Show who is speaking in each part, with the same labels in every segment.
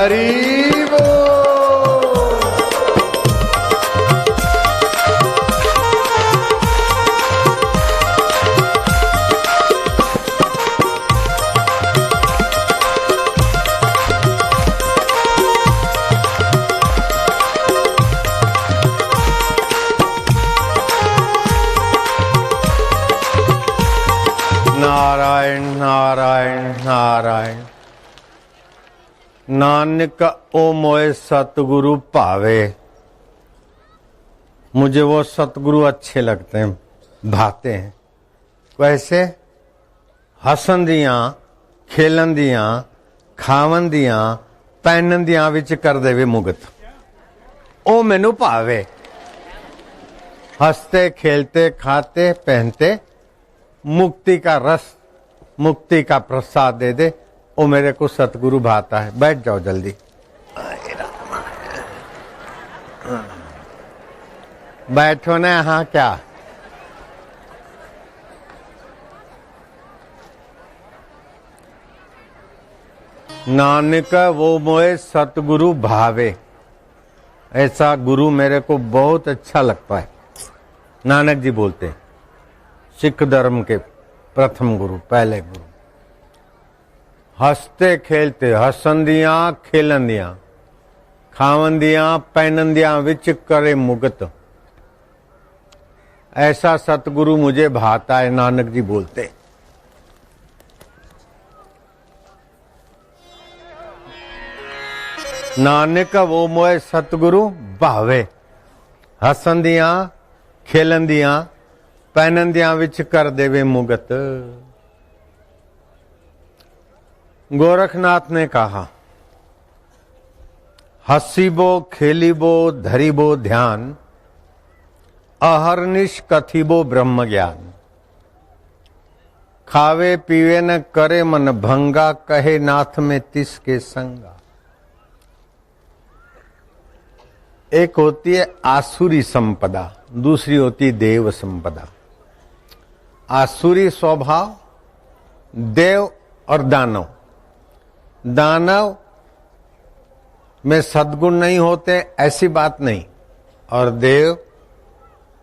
Speaker 1: हरि बोल। नारायण नारायण नारायण। नानक ओ मोए सतगुरु भावे। मुझे वो सतगुरु अच्छे लगते हैं, भाते हैं। वैसे हसंदियां खेलंदियां खावंदियां पहनंदियां विच कर देवे मुगत, ओ मैनू भावे। हंसते खेलते खाते पहनते मुक्ति का रस मुक्ति का प्रसाद दे दे, वो मेरे को सतगुरु भाता है। बैठ जाओ जल्दी। बैठो ना यहाँ क्या। नानक वो मोए सतगुरु भावे, ऐसा गुरु मेरे को बहुत अच्छा लगता है। नानक जी बोलते हैं, सिख धर्म के प्रथम गुरु, पहले गुरु। हंसते खेलते हसंदियां खेलंदियां खावंदियां पहनंदियां विच करे मुगत, ऐसा सतगुरु मुझे भाता है। नानक जी बोलते, नानक वो मोए सतगुरु भावे। हसंदियां खेलंदियां पहनंदियां विच कर देवे मुगत। गोरखनाथ ने कहा, हसीबो खेलीबो धरीबो ध्यान, अहरनिश कथिबो ब्रह्म ज्ञान। खावे पीवे न करे मन भंगा, कहे नाथ में तिसके संगा। एक होती है आसुरी संपदा, दूसरी होती है देव संपदा। आसुरी स्वभाव देव और दानव। दानव में सद्गुण नहीं होते ऐसी बात नहीं, और देव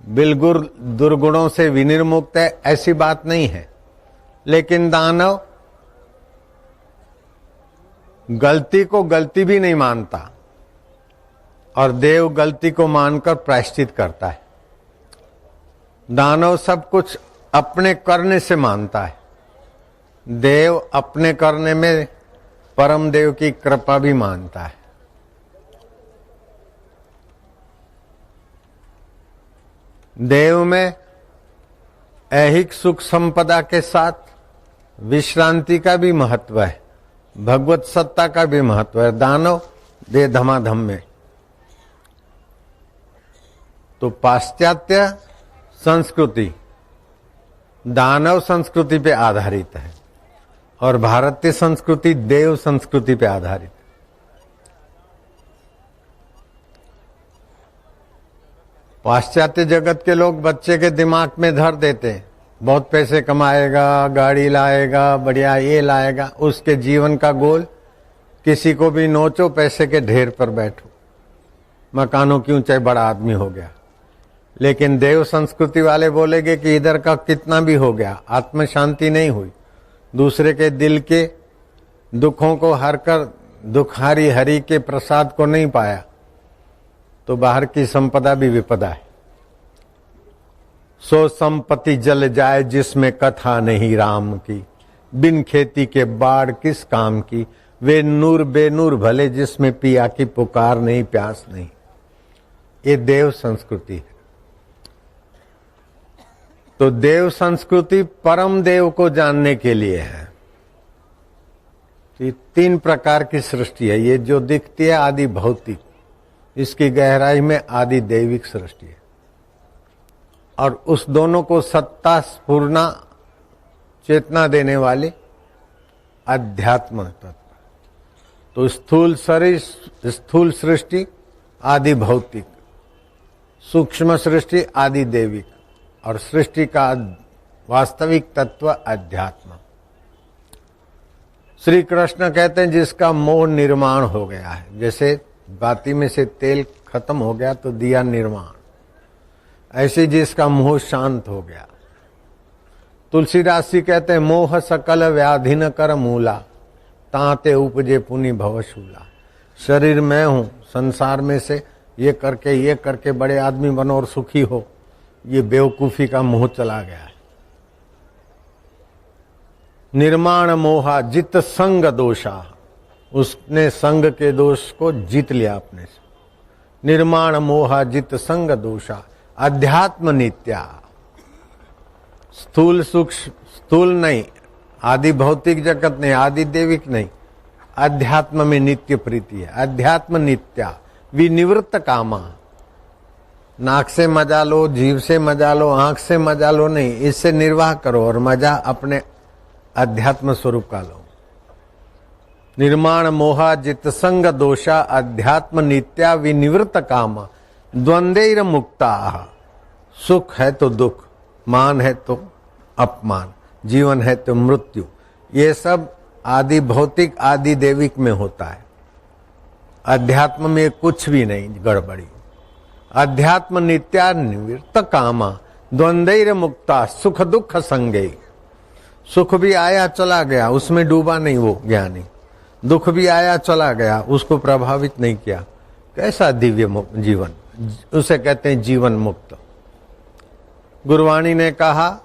Speaker 1: बिल्कुल दुर्गुणों से विनिर्मुक्त है ऐसी बात नहीं है। लेकिन दानव गलती को गलती भी नहीं मानता, और देव गलती को मानकर प्रायश्चित करता है। दानव सब कुछ अपने करने से मानता है, देव अपने करने में परम देव की कृपा भी मानता है। देव में ऐहिक सुख संपदा के साथ विश्रांति का भी महत्व है, भगवत सत्ता का भी महत्व है। दानव दे धमाधम में। तो पाश्चात्य संस्कृति दानव संस्कृति पे आधारित है, और भारतीय संस्कृति देव संस्कृति पे आधारित है। पाश्चात्य जगत के लोग बच्चे के दिमाग में धर देते हैं, बहुत पैसे कमाएगा, गाड़ी लाएगा, बढ़िया ये लाएगा। उसके जीवन का गोल किसी को भी नोचो, पैसे के ढेर पर बैठो, मकानों की ऊंचाई, बड़ा आदमी हो गया। लेकिन देव संस्कृति वाले बोलेंगे कि इधर का कितना भी हो गया, आत्म शांति नहीं हुई, दूसरे के दिल के दुखों को हर कर दुखारी हरि के प्रसाद को नहीं पाया, तो बाहर की संपदा भी विपदा है। सो संपत्ति जल जाए जिसमें कथा नहीं राम की, बिन खेती के बाढ़ किस काम की। वे नूर बेनूर भले जिसमें पिया की पुकार नहीं, प्यास नहीं। ये देव संस्कृति है। तो देव संस्कृति परम देव को जानने के लिए है। तो ये तीन प्रकार की सृष्टि है। ये जो दिखती है आदि भौतिक, इसकी गहराई में आदि दैविक सृष्टि है, और उस दोनों को सत्ता स्फूर्णा चेतना देने वाले अध्यात्म तत्व। तो स्थूल शरीर, स्थूल सृष्टि आदि भौतिक, सूक्ष्म सृष्टि आदि दैविक, और सृष्टि का वास्तविक तत्व अध्यात्म। श्री कृष्ण कहते हैं जिसका मोह निर्माण हो गया है, जैसे बाती में से तेल खत्म हो गया तो दिया निर्माण, ऐसे जिसका मोह शांत हो गया। तुलसीदास जी कहते हैं मोह सकल व्याधि न कर मूला, ताते उपजे पुनि भवशूला। शरीर मैं हूं, संसार में से ये करके बड़े आदमी बनो और सुखी हो, ये बेवकूफी का मोह चला गया है। निर्माण मोहा जित संग दोषा, उसने संग के दोष को जीत लिया अपने से। निर्माण मोहा जित संग दोषा, अध्यात्म नित्या। स्थूल सुख स्थूल नहीं, आदि भौतिक जगत नहीं, आदि देविक नहीं, अध्यात्म में नित्य प्रीति है। अध्यात्म नित्या विनिवृत्त कामा। नाक से मजा लो, जीव से मजा लो, आंख से मजा लो नहीं, इससे निर्वाह करो और मजा अपने अध्यात्म स्वरूप का लो। निर्माण मोहा जित संग दोषा, अध्यात्म नित्या विनिवृत्त कामा। द्वंद्वैर मुक्ता, सुख है तो दुख, मान है तो अपमान, जीवन है तो मृत्यु, ये सब आदि भौतिक आदि देविक में होता है। अध्यात्म में कुछ भी नहीं गड़बड़ी। अध्यात्म नित्या निवृत्त कामा, द्वंद्वैर मुक्ता, सुख दुख संगे। सुख भी आया चला गया, उसमें डूबा नहीं वो ज्ञानी। दुख भी आया चला गया, उसको प्रभावित नहीं किया। कैसा दिव्य जीवन, उसे कहते हैं जीवन मुक्त। गुरुवाणी ने कहा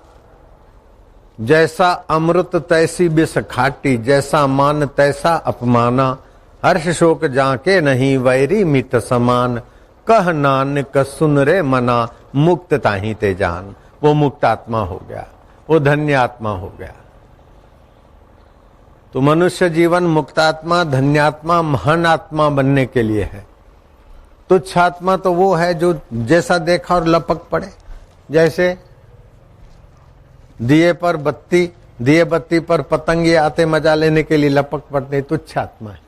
Speaker 1: जैसा अमृत तैसी बिस खाटी, जैसा मान तैसा अपमाना। हर्ष शोक जाके नहीं, वैरी मित समान। कह नानक सुन रे मना, मुक्त ताही ते जान। वो मुक्त आत्मा हो गया, वो धन्य आत्मा हो गया। तो मनुष्य जीवन मुक्तात्मा, धन्यात्मा, महान आत्मा बनने के लिए है। तुच्छ आत्मा तो वो है जो जैसा देखा और लपक पड़े। जैसे दिए बत्ती पर पतंगे आते मजा लेने के लिए लपक पड़ते, तुच्छ आत्मा है,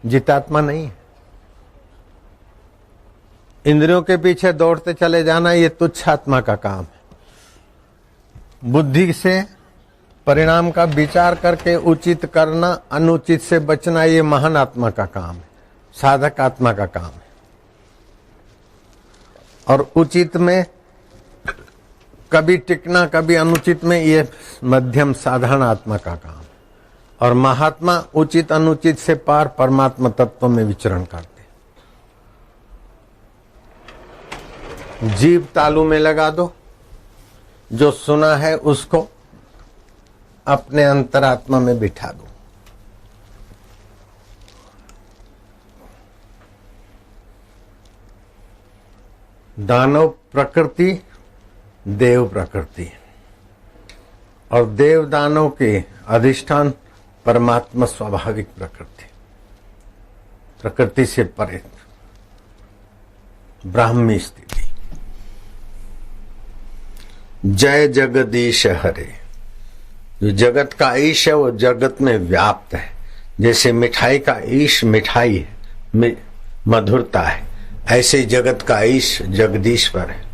Speaker 1: जितात्मा नहीं है। इंद्रियों के पीछे दौड़ते चले जाना, ये तुच्छ आत्मा का काम है। बुद्धि से परिणाम का विचार करके उचित करना, अनुचित से बचना, ये महान आत्मा का काम है, साधक आत्मा का काम है। और उचित में कभी टिकना, कभी अनुचित में, ये मध्यम साधारण आत्मा का काम है। और महात्मा उचित अनुचित से पार परमात्मा तत्व में विचरण करते। जीभ तालू में लगा दो, जो सुना है उसको अपने अंतरात्मा में बिठा दो। दानव प्रकृति, देव प्रकृति, और देव दानव के अधिष्ठान परमात्मा स्वाभाविक प्रकृति, प्रकृति से परे ब्राह्मी स्थिति। जय जगदीश हरे। जो जगत का ईश है वो जगत में व्याप्त है। जैसे मिठाई का ईश मिठाई है, मधुरता है, ऐसे जगत का ईश जगदीश्वर है।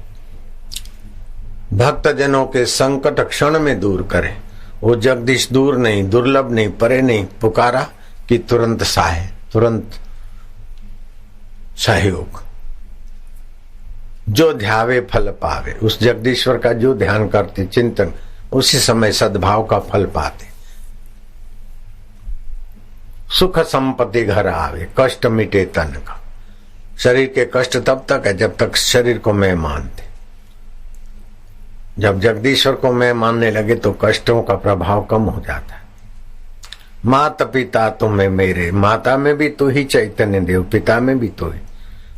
Speaker 1: भक्तजनों के संकट क्षण में दूर करे। वो जगदीश दूर नहीं, दुर्लभ नहीं, परे नहीं, पुकारा कि तुरंत सहाय, तुरंत सहयोग। जो ध्यावे फल पावे, उस जगदीश्वर का जो ध्यान करते, चिंतन, उसी समय सद्भाव का फल पाते। सुख संपत्ति घर आवे, कष्ट मिटे तन का। शरीर के कष्ट तब तक है जब तक शरीर को मैं मानते। जब जगदीश्वर को मैं मानने लगे तो कष्टों का प्रभाव कम हो जाता है। माता पिता तुम्हें मेरे, माता में भी तू ही चैतन्य देव, पिता में भी तू ही,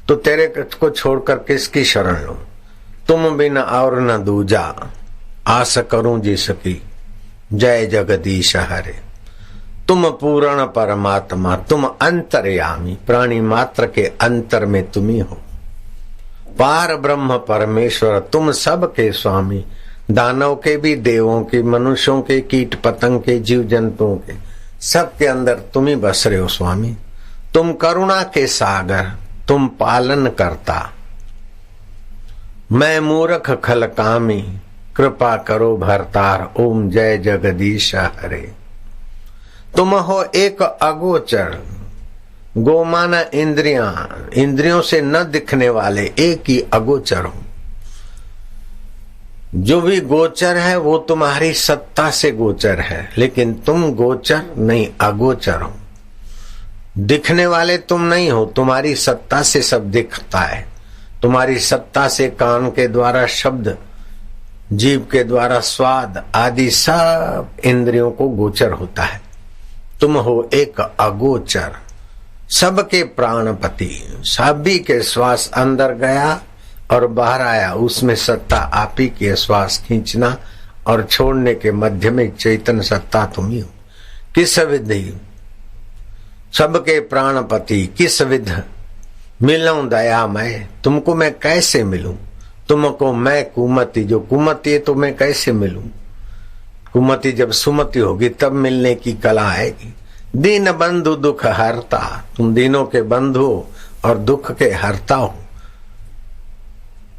Speaker 1: तो तेरे को छोड़कर किसकी शरण लूं। तुम बिन और न दूजा, आस करूं जिसकी, जय जगदीश हरे। तुम पूर्ण परमात्मा, तुम अंतर्यामी, प्राणी मात्र के अंतर में तुम ही हो। पार ब्रह्म परमेश्वर, तुम सब के स्वामी। दानव के भी, देवों के, मनुष्यों के, कीट पतंग के, जीव जंतुओं के, सब के अंदर तुम ही बस रहे हो स्वामी। तुम करुणा के सागर, तुम पालन करता। मैं मूर्ख खल कामी, कृपा करो भरतार। ओम जय जगदीश हरे। तुम हो एक अगोचर, गो माना इंद्रियां, इंद्रियों से न दिखने वाले, एक ही अगोचर हो। जो भी गोचर है वो तुम्हारी सत्ता से गोचर है, लेकिन तुम गोचर नहीं, अगोचर हो। दिखने वाले तुम नहीं हो, तुम्हारी सत्ता से सब दिखता है। तुम्हारी सत्ता से कान के द्वारा शब्द, जीभ के द्वारा स्वाद आदि सब इंद्रियों को गोचर होता है। तुम हो एक अगोचर, सबके प्राणपति। सभी के श्वास अंदर गया और बाहर आया, उसमें सत्ता आप ही की। श्वास खींचना और छोड़ने के मध्य में चैतन्य सत्ता तुम ही हो। किस विधि सबके प्राणपति, किस विध मिलूं दया मैं, तुमको मैं कैसे मिलूं। तुमको मैं कुमति, जो कुमति है तो मैं कैसे मिलूं। कुमति जब सुमति होगी तब मिलने की कला आएगी। दीन बंधु दुख हरता, तुम दीनों के बंधु और दुख के हरता हो।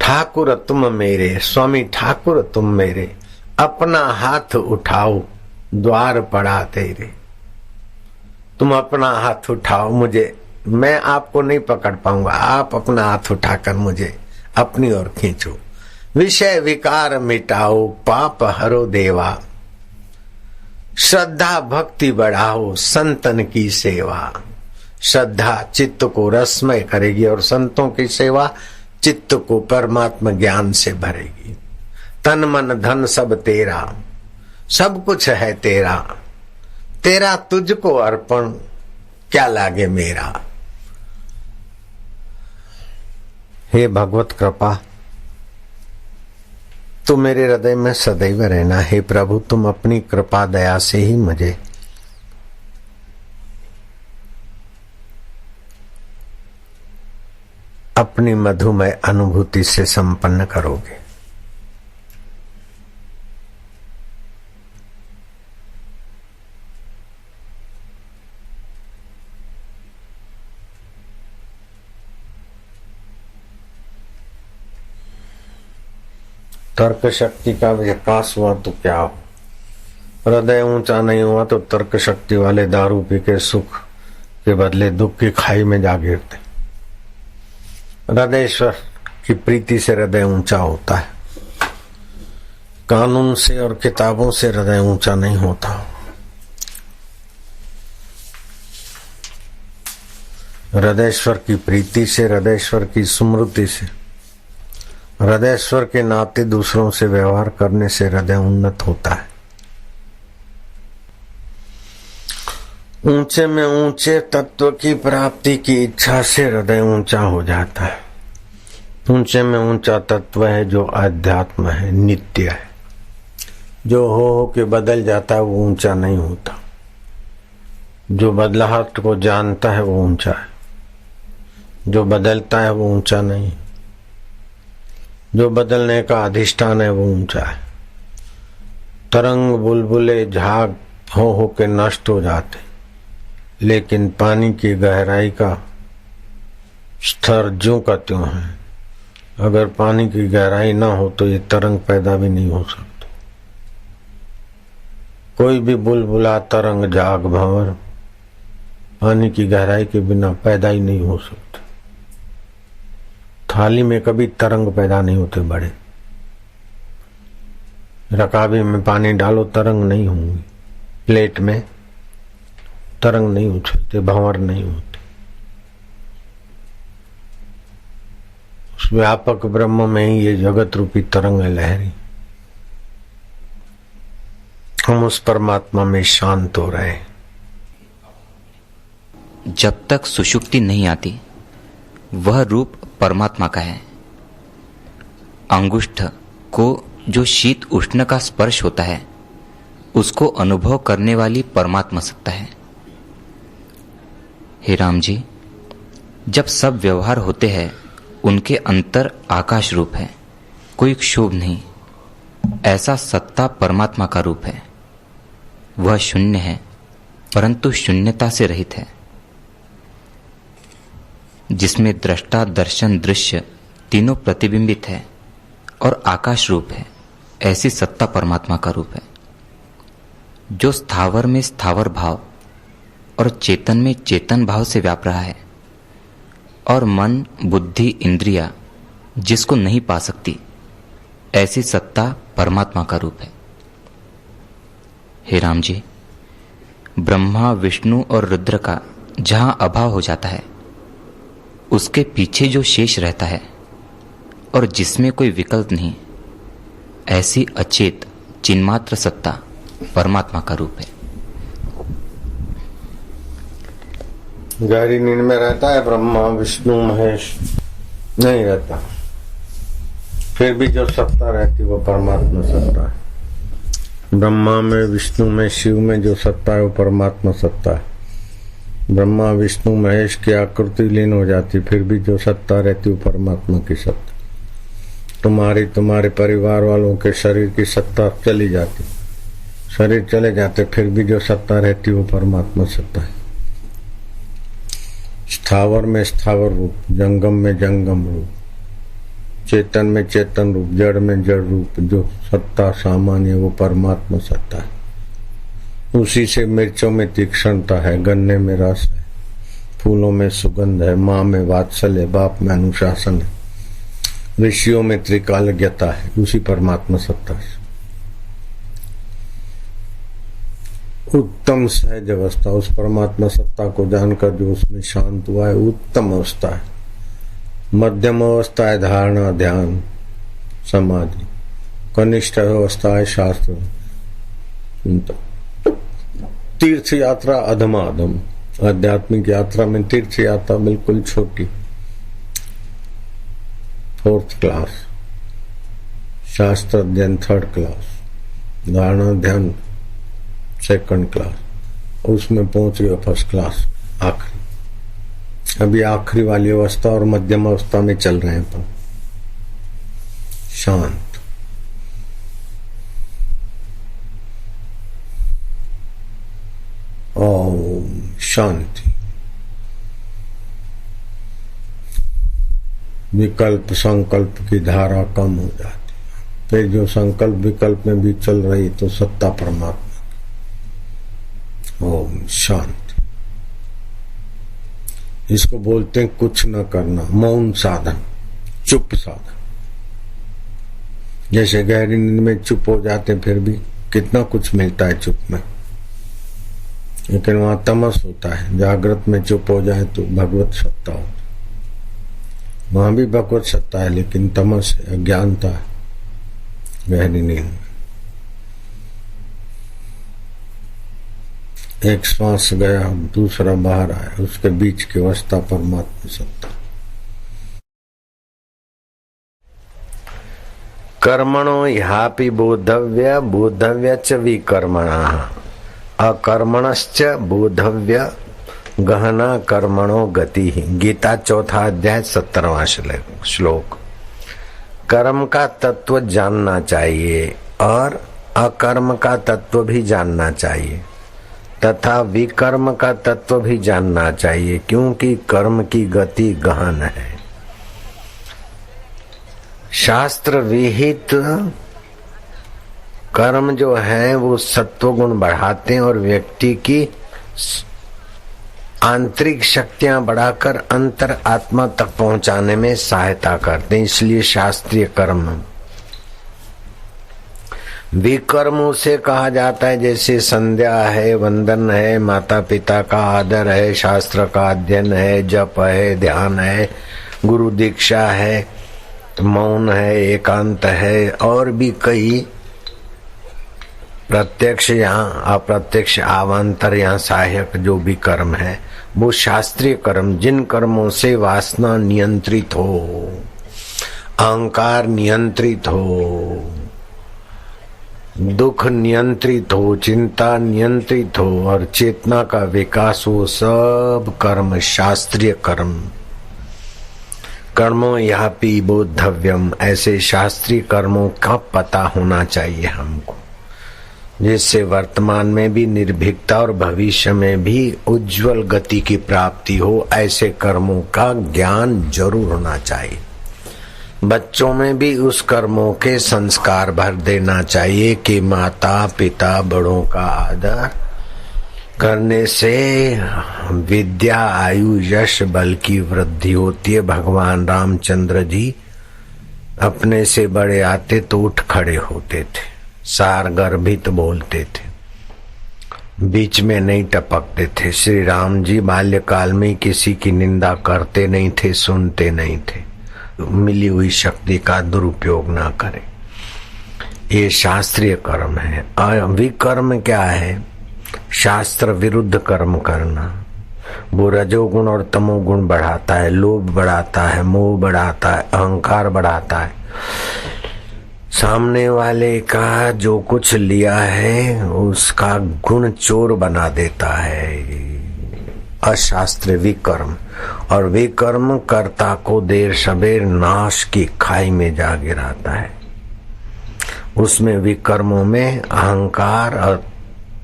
Speaker 1: ठाकुर तुम मेरे, स्वामी ठाकुर तुम मेरे, अपना हाथ उठाओ द्वार पड़ा तेरे। तुम अपना हाथ उठाओ मुझे, मैं आपको नहीं पकड़ पाऊंगा, आप अपना हाथ उठाकर मुझे अपनी ओर खींचो। विषय विकार मिटाओ, पाप हरो देवा, श्रद्धा भक्ति बढ़ाओ, संतन की सेवा। श्रद्धा चित्त को रसमय करेगी और संतों की सेवा चित्त को परमात्मा ज्ञान से भरेगी। तन मन धन सब तेरा, सब कुछ है तेरा, तेरा तुझको अर्पण क्या लागे मेरा। हे भगवत कृपा, तू मेरे हृदय में सदैव रहना। हे प्रभु, तुम अपनी कृपा दया से ही मुझे अपनी मधुमय अनुभूति से संपन्न करोगे। तर्क शक्ति का विकास हुआ तो क्या हो, हृदय ऊंचा नहीं हुआ तो तर्क शक्ति वाले दारू पी के सुख के बदले दुख की खाई में जा गिरते। हृदयेश्वर की प्रीति से हृदय ऊंचा होता है, कानून से और किताबों से हृदय ऊंचा नहीं होता। हृदयेश्वर की प्रीति से, हृदयेश्वर की स्मृति से, हृदयेश्वर के नाते दूसरों से व्यवहार करने से हृदय उन्नत होता है। ऊंचे में ऊंचे तत्व की प्राप्ति की इच्छा से हृदय ऊंचा हो जाता है। ऊंचे में ऊंचा तत्व है जो अध्यात्म है, नित्य है, जो हो के बदल जाता है वो ऊंचा नहीं होता। जो बदलाहट को जानता है वो ऊंचा है, जो बदलता है वो ऊंचा नहीं। जो बदलने का अधिष्ठान है वो ऊंचा है। तरंग बुलबुले झाग हो के नष्ट हो जाते, लेकिन पानी की गहराई का स्तर ज्यों का त्यों है। अगर पानी की गहराई ना हो तो ये तरंग पैदा भी नहीं हो सकती। कोई भी बुलबुला तरंग झाग भंवर पानी की गहराई के बिना पैदा ही नहीं हो सकती। थाली में कभी तरंग पैदा नहीं होते बड़े, रकाबी में पानी डालो तरंग नहीं होंगी, प्लेट में तरंग नहीं उछलते, भंवर नहीं होते। उस व्यापक ब्रह्म में ही ये जगत रूपी तरंग है लहरी। हम उस परमात्मा में शांत हो रहे हैं।
Speaker 2: जब तक सुषुप्ति नहीं आती वह रूप परमात्मा का है। अंगुष्ठ को जो शीत उष्ण का स्पर्श होता है उसको अनुभव करने वाली परमात्मा सत्ता है। हे राम जी, जब सब व्यवहार होते हैं उनके अंतर आकाश रूप है, कोई क्षोभ नहीं। ऐसा सत्ता परमात्मा का रूप है। वह शून्य है परंतु शून्यता से रहित है, जिसमें दृष्टा दर्शन दृश्य तीनों प्रतिबिंबित है और आकाश रूप है। ऐसी सत्ता परमात्मा का रूप है। जो स्थावर में स्थावर भाव और चेतन में चेतन भाव से व्याप रहा है, और मन, बुद्धि, इंद्रिया जिसको नहीं पा सकती, ऐसी सत्ता परमात्मा का रूप है। हे राम जी, ब्रह्मा, विष्णु और रुद्र का जहां अभाव हो जाता है, उसके पीछे जो शेष रहता है और जिसमें कोई विकल्प नहीं, ऐसी अचेत चिन्मात्र सत्ता परमात्मा का रूप है।
Speaker 1: गहरी नींद में रहता है ब्रह्मा, विष्णु, महेश नहीं रहता, फिर भी जो सत्ता रहती वो परमात्मा सत्ता है। ब्रह्मा में, विष्णु में, शिव में जो सत्ता है वो परमात्मा सत्ता है। ब्रह्मा, विष्णु, महेश की आकृति लीन हो जाती, फिर भी जो सत्ता रहती वो परमात्मा की सत्ता। तुम्हारे परिवार वालों के शरीर की सत्ता चली जाती, शरीर चले जाते, फिर भी जो सत्ता रहती वो परमात्मा सत्ता है। स्थावर में स्थावर रूप, जंगम में जंगम रूप, चेतन में चेतन रूप, जड़ में जड़ रूप, जो सत्ता सामान्य वो परमात्मा सत्ता है। उसी से मिर्चों में तीक्ष्णता है, गन्ने में रस है, फूलों में सुगंध है, माँ में वात्सल्य, बाप में अनुशासन है, ऋषियों में त्रिकालज्ञता है, उसी परमात्मा सत्ता से। उत्तम सहज अवस्था, उस परमात्मा सत्ता को जानकर जो उसमें शांत हुआ है, उत्तम अवस्था है। मध्यम अवस्था है धारणा, ध्यान, समाधि। कनिष्ठ अवस्था है शास्त्र, तीर्थ यात्रा, अधमाधम। आध्यात्मिक यात्रा में तीर्थ यात्रा बिल्कुल छोटी, 4th क्लास, शास्त्र अध्ययन 3rd क्लास, धारणा ध्यान 2nd क्लास, उसमें पहुंच गए 1st क्लास, आखिरी। अभी आखिरी वाली अवस्था और मध्यम अवस्था में चल रहे हैं अपन। शांत, ओम शांति। विकल्प संकल्प की धारा कम हो जाती, फिर जो संकल्प विकल्प में भी चल रही तो सत्ता परमात्मा। ओम शांति। इसको बोलते हैं कुछ न करना, मौन साधन, चुप साधन। जैसे गहरी नींद में चुप हो जाते फिर भी कितना कुछ मिलता है चुप में, लेकिन वहां तमस होता है। जागृत में चुप हो जाए तो भगवत सत्ता हो, वहां भी भगवत सत्ता है, लेकिन तमस है, अज्ञानता है गहरी नींद में। एक श्वास गया, दूसरा बाहर आया, उसके बीच की अवस्था परमात्मा सत्ता। कर्मणो ह्यापि बोधव्य, बोधव्य च विकर्मणः, अकर्मणश्च बोधव्य, गहना कर्मणो गति। गीता 4था अध्याय 17वां श्लोक। कर्म का तत्व जानना चाहिए और अकर्म का तत्व भी जानना चाहिए तथा विकर्म का तत्व भी जानना चाहिए, क्योंकि कर्म की गति गहन है। शास्त्र विहित कर्म जो है वो सत्व गुण बढ़ाते हैं और व्यक्ति की आंतरिक शक्तियां बढ़ाकर अंतर आत्मा तक पहुंचाने में सहायता करते हैं, इसलिए शास्त्रीय कर्म। विकर्म उसे कहा जाता है जैसे संध्या है, वंदन है, माता पिता का आदर है, शास्त्र का अध्ययन है, जप है, ध्यान है, गुरु दीक्षा है, मौन है, एकांत है, और भी कई प्रत्यक्ष या अप्रत्यक्ष आवांतर या सहायक जो भी कर्म है वो शास्त्रीय कर्म। जिन कर्मों से वासना नियंत्रित हो, अहंकार नियंत्रित हो, दुख नियंत्रित हो, चिंता नियंत्रित हो और चेतना का विकास हो, सब कर्म शास्त्रीय कर्म। कर्मों यापि बोधव्यम, ऐसे शास्त्रीय कर्मों का पता होना चाहिए हमको, जिससे वर्तमान में भी निर्भीकता और भविष्य में भी उज्जवल गति की प्राप्ति हो। ऐसे कर्मों का ज्ञान जरूर होना चाहिए। बच्चों में भी उस कर्मों के संस्कार भर देना चाहिए कि माता पिता बड़ों का आदर,
Speaker 3: करने से विद्या, आयु, यश, बल की वृद्धि होती है। भगवान रामचंद्र जी अपने से बड़े आते तो उठ खड़े होते थे, सार गर्भित बोलते थे, बीच में नहीं टपकते थे। श्री राम जी बाल्यकाल में किसी की निंदा करते नहीं थे, सुनते नहीं थे। मिली हुई शक्ति का दुरुपयोग ना करें, ये शास्त्रीय कर्म है। विकर्म क्या है? शास्त्र विरुद्ध कर्म करना। वो रजोगुण और तमोगुण बढ़ाता है, लोभ बढ़ाता है, मोह बढ़ाता है, अहंकार बढ़ाता है। सामने वाले का जो कुछ लिया है उसका गुण चोर बना देता है। अशास्त्रीय विकर्म। और विकर्म कर्ता को देर सबेर नाश की खाई में जा गिराता है। उसमें विकर्मों में अहंकार और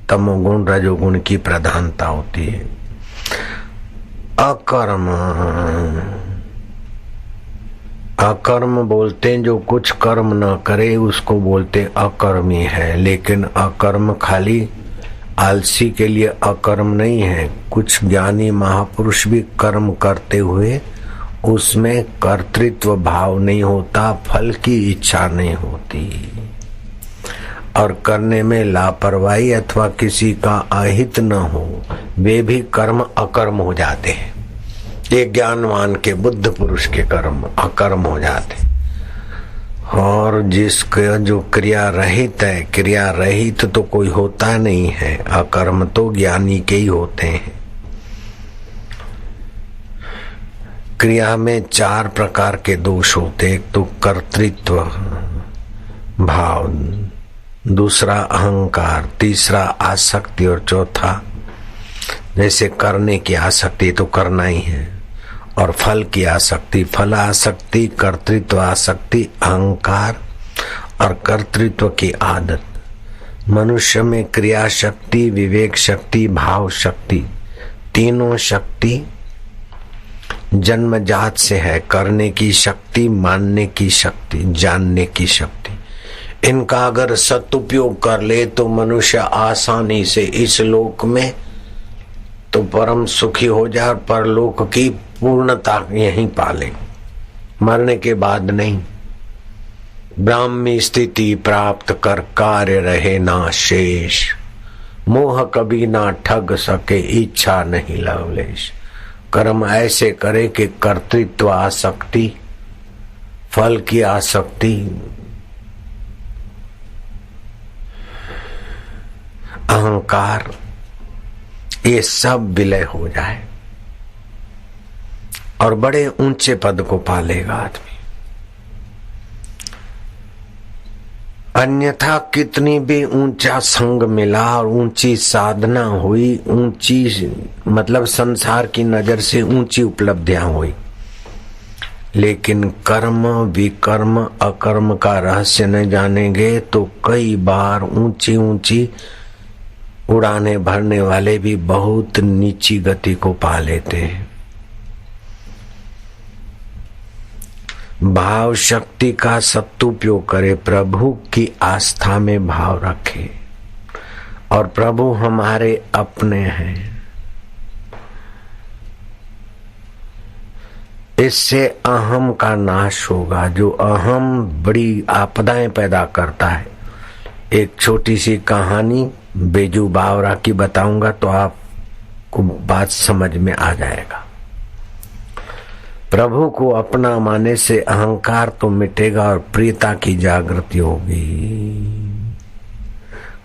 Speaker 3: तमोगुण रजोगुण की प्रधानता होती है। अकर्म, अकर्म बोलते हैं जो कुछ कर्म न करे उसको बोलते अकर्मी है। लेकिन अकर्म खाली आलसी के लिए अकर्म नहीं है। कुछ ज्ञानी महापुरुष भी कर्म करते हुए उसमें कर्तृत्व भाव नहीं होता, फल की इच्छा नहीं होती, और करने में लापरवाही अथवा किसी का अहित न हो, वे भी कर्म अकर्म हो जाते हैं। ये ज्ञानवान के, बुद्ध पुरुष के कर्म अकर्म हो जाते। और जिसका जो क्रिया रहित है, क्रिया रहित तो कोई होता नहीं है, अकर्म तो ज्ञानी के ही होते हैं। क्रिया में 4 प्रकार के दोष होते। एक तो कर्तृत्व भाव, दूसरा अहंकार, तीसरा आसक्ति, और चौथा जैसे करने की आसक्ति तो करना ही है, और फल की आसक्ति, फल आसक्ति, कर्तृत्व आसक्ति, अहंकार और कर्तृत्व की आदत। मनुष्य में क्रिया शक्ति, विवेक शक्ति, भाव शक्ति, तीनों शक्ति जन्मजात से है। करने की शक्ति, मानने की शक्ति, जानने की शक्ति। इनका अगर सदुपयोग कर ले तो मनुष्य आसानी से इस लोक में तो परम सुखी हो जाए और परलोक की पूर्णता यहीं पाले, मरने के बाद नहीं। ब्राह्मी स्थिति प्राप्त कर कार्य रहे ना शेष, मोह कभी ना ठग सके, इच्छा नहीं लवलेश। कर्म ऐसे करे कि कर्तृत्व आसक्ति, फल की आसक्ति, अहंकार, ये सब विलय हो जाए और बड़े ऊंचे पद को पालेगा आदमी। अन्यथा कितनी भी ऊंचा संग मिला और ऊंची साधना हुई, ऊंची मतलब संसार की नजर से ऊंची उपलब्धियां हुई, लेकिन कर्म विकर्म अकर्म का रहस्य न जानेंगे तो कई बार ऊंची ऊंची उड़ाने भरने वाले भी बहुत नीची गति को पा लेते हैं। भाव शक्ति का सदुपयोग करे, प्रभु की आस्था में भाव रखे, और प्रभु हमारे अपने हैं। इससे अहम का नाश होगा। जो अहम बड़ी आपदाएं पैदा करता है। एक छोटी सी कहानी बेजू बावरा की बताऊंगा तो आपको बात समझ में आ जाएगा। प्रभु को अपना माने से अहंकार तो मिटेगा और प्रियता की जागृति होगी,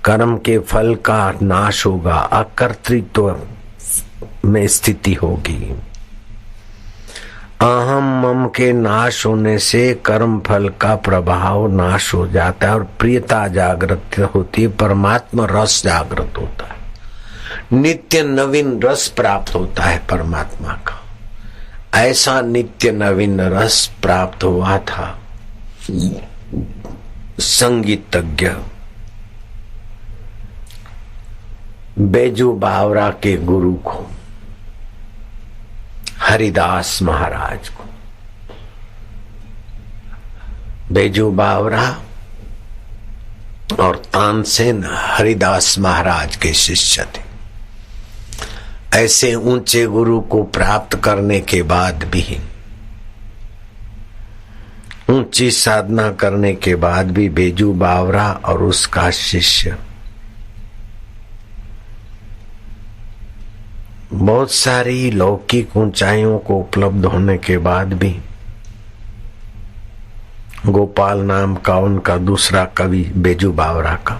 Speaker 3: कर्म के फल का नाश होगा, अकर्तृत्व में स्थिति होगी। अहम मम के नाश होने से कर्म फल का प्रभाव नाश हो जाता है और प्रियता जागृत होती है, परमात्मा रस जागृत होता है, नित्य नवीन रस प्राप्त होता है परमात्मा का। ऐसा नित्य नवीन रस प्राप्त हुआ था संगीतज्ञ बेजू बावरा के गुरु को, हरिदास महाराज को। बेजू बावरा और तानसेन हरिदास महाराज के शिष्य थे। ऐसे ऊंचे गुरु को प्राप्त करने के बाद भी, ऊंची साधना करने के बाद भी बेजू बावरा और उसका शिष्य बहुत सारी लौकिक ऊंचाइयों को उपलब्ध होने के बाद भी गोपाल नाम का उनका दूसरा कवि बेजू बावरा का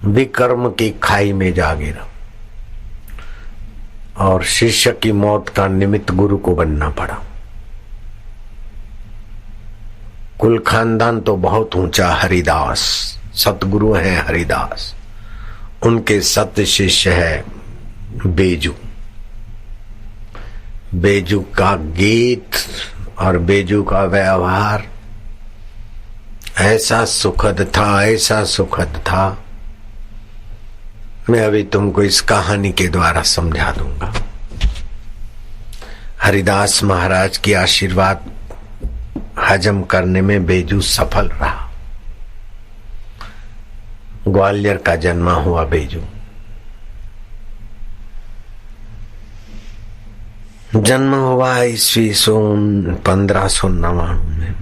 Speaker 3: विकर्म की खाई में जा गिरा और शिष्य की मौत का निमित्त गुरु को बनना पड़ा। कुल खानदान तो बहुत ऊंचा, हरिदास सतगुरु हैं हरिदास, उनके सत शिष्य है बेजू। बेजू का गीत और बेजू का व्यवहार ऐसा सुखद था, ऐसा सुखद था, मैं अभी तुमको इस कहानी के द्वारा समझा दूंगा। हरिदास महाराज की आशीर्वाद हजम करने में बेजू सफल रहा। ग्वालियर का जन्म हुआ बेजू। जन्म हुआ ईस्वी सन 1599 में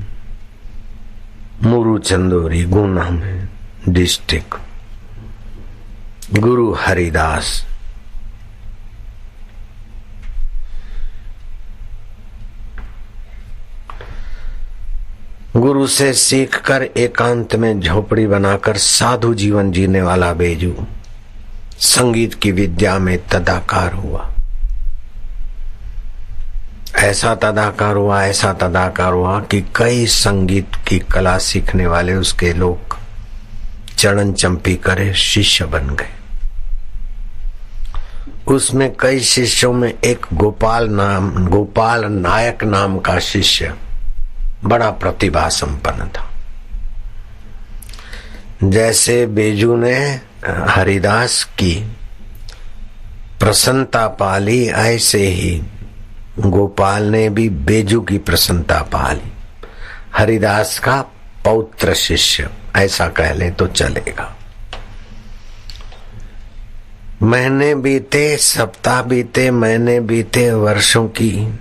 Speaker 3: मुरु चंदोरी गुना में डिस्ट्रिक्ट। गुरु हरिदास गुरु से सीखकर एकांत में झोपड़ी बनाकर साधु जीवन जीने वाला बेजू संगीत की विद्या में तदाकार हुआ। ऐसा तदाकार हुआ कि कई संगीत की कला सीखने वाले उसके लोग चरण चंपी करे शिष्य बन गए। उसमें कई शिष्यों में एक गोपाल नायक नाम का शिष्य बड़ा प्रतिभा संपन्न था। जैसे बेजू ने हरिदास की प्रसन्नता पाली, ऐसे ही गोपाल ने भी बेजू की प्रसन्नता पाली। हरिदास का पौत्र शिष्य ऐसा कह ले तो चलेगा। महीने बीते, सप्ताह बीते, महीने बीते, वर्षों की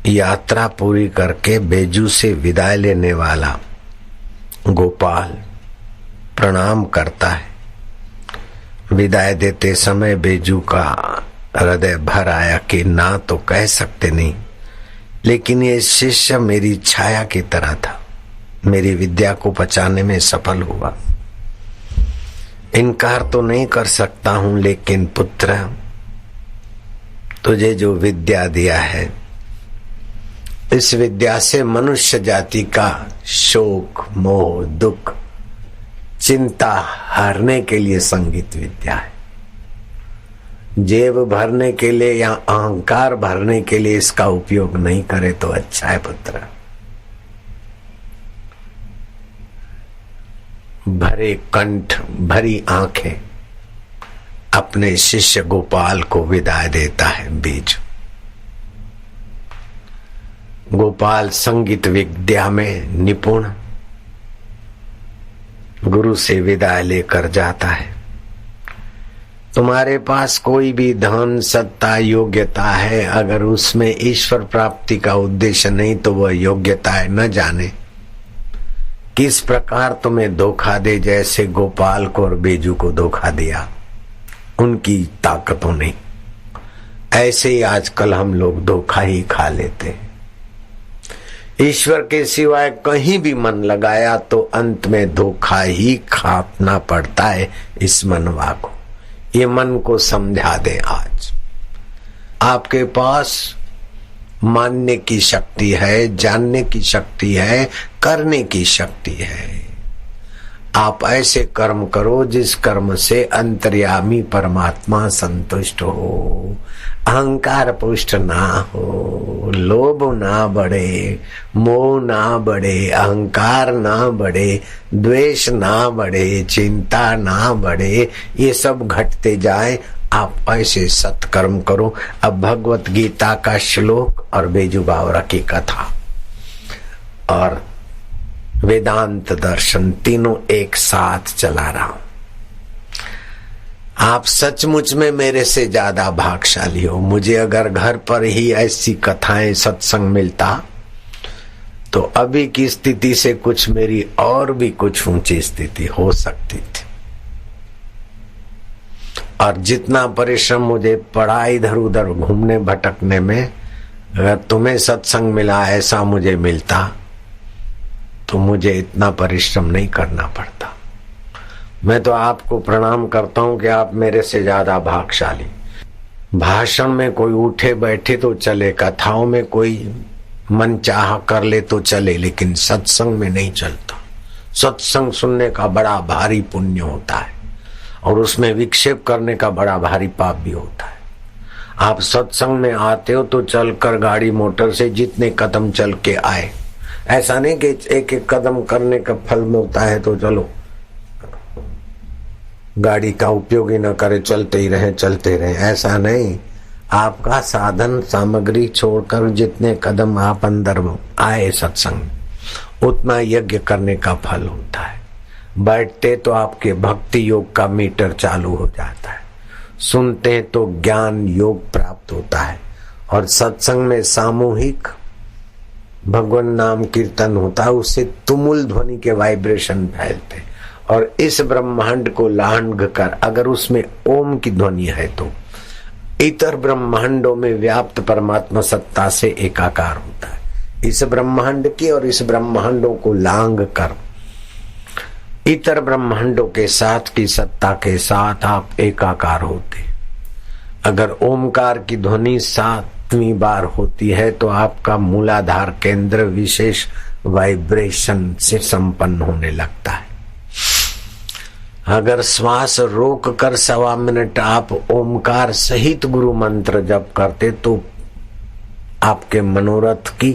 Speaker 3: यात्रा पूरी करके बेजू से विदाई लेने वाला गोपाल प्रणाम करता है। विदाई देते समय बेजू का हृदय भर आया कि ना तो कह सकते नहीं, लेकिन ये शिष्य मेरी छाया की तरह था, मेरी विद्या को बचाने में सफल हुआ। इनकार तो नहीं कर सकता हूं, लेकिन पुत्र तुझे जो विद्या दिया है, इस विद्या से मनुष्य जाति का शोक, मोह, दुख, चिंता हरने के लिए संगीत विद्या है। जेब भरने के लिए या अहंकार भरने के लिए इसका उपयोग नहीं करे तो अच्छा है पुत्र। भरे कंठ, भरी आंखें अपने शिष्य गोपाल को विदाई देता है बेजू। गोपाल संगीत विद्या में निपुण गुरु से विदाई लेकर जाता है। तुम्हारे पास कोई भी धन, सत्ता, योग्यता है, अगर उसमें ईश्वर प्राप्ति का उद्देश्य नहीं तो वह योग्यता है न जाने किस प्रकार तुम्हें धोखा दे, जैसे गोपाल को और बेजू को धोखा दिया उनकी ताकतों ने। ऐसे ही आजकल हम लोग धोखा ही खा लेते हैं। ईश्वर के सिवाय कहीं भी मन लगाया तो अंत में धोखा ही खाना पड़ता है इस मनवा को। ये मन को समझा दे। आज आपके पास मानने की शक्ति है, जानने की शक्ति है, करने की शक्ति है। आप ऐसे कर्म करो जिस कर्म से अंतर्यामी परमात्मा संतुष्ट हो, अहंकार पुष्ट ना हो, लोभ ना बढ़े, मोह ना बढ़े, अहंकार ना बढ़े, द्वेष ना बढ़े, चिंता ना बढ़े, ये सब घटते जाए। आप ऐसे सत्कर्म करो। अब भगवत गीता का श्लोक और बेजू बावरा की कथा और वेदांत दर्शन तीनों एक साथ चला रहा हूं। आप सचमुच में मेरे से ज्यादा भाग्यशाली हो। मुझे अगर घर पर ही ऐसी कथाएं सत्संग मिलता तो अभी की स्थिति से कुछ मेरी और भी कुछ ऊंची स्थिति हो सकती थी। और जितना परिश्रम मुझे पड़ा इधर उधर घूमने भटकने में, अगर तुम्हें सत्संग मिला ऐसा मुझे मिलता तो मुझे इतना परिश्रम नहीं करना पड़ता। मैं तो आपको प्रणाम करता हूं कि आप मेरे से ज्यादा भाग्यशाली। भाषण में कोई उठे बैठे तो चले, कथाओं में कोई मन चाह कर ले तो चले, लेकिन सत्संग में नहीं चलता। सत्संग सुनने का बड़ा भारी पुण्य होता है और उसमें विक्षेप करने का बड़ा भारी पाप भी होता है। आप सत्संग में आते हो तो चलकर गाड़ी मोटर से जितने कदम चल के आए, ऐसा नहीं कि एक एक कदम करने का फल मिलता है तो चलो गाड़ी का उपयोग ही न करे, चलते ही रहे, ऐसा नहीं। आपका साधन सामग्री छोड़कर जितने कदम आप अंदर आए सत्संग, उतना यज्ञ करने का फल होता है। बैठते तो आपके भक्ति योग का मीटर चालू हो जाता है, सुनते तो ज्ञान योग प्राप्त होता है, और सत्संग में सामूहिक भगवान नाम कीर्तन होता है, उससे तुमुल ध्वनि के वाइब्रेशन फैलते। और इस ब्रह्मांड को लांघ कर अगर उसमें ओम की ध्वनि है तो इतर ब्रह्मांडों में व्याप्त परमात्मा सत्ता से एकाकार होता है। इस ब्रह्मांड की और इस ब्रह्मांडों को लांघ कर इतर ब्रह्मांडों के साथ की सत्ता के साथ आप एकाकार होते। अगर ओमकार की ध्वनि 7वीं बार होती है तो आपका मूलाधार केंद्र विशेष वाइब्रेशन से संपन्न होने लगता है। अगर श्वास रोक कर 1.25 मिनट आप ओमकार सहित गुरु मंत्र जप करते तो आपके मनोरथ की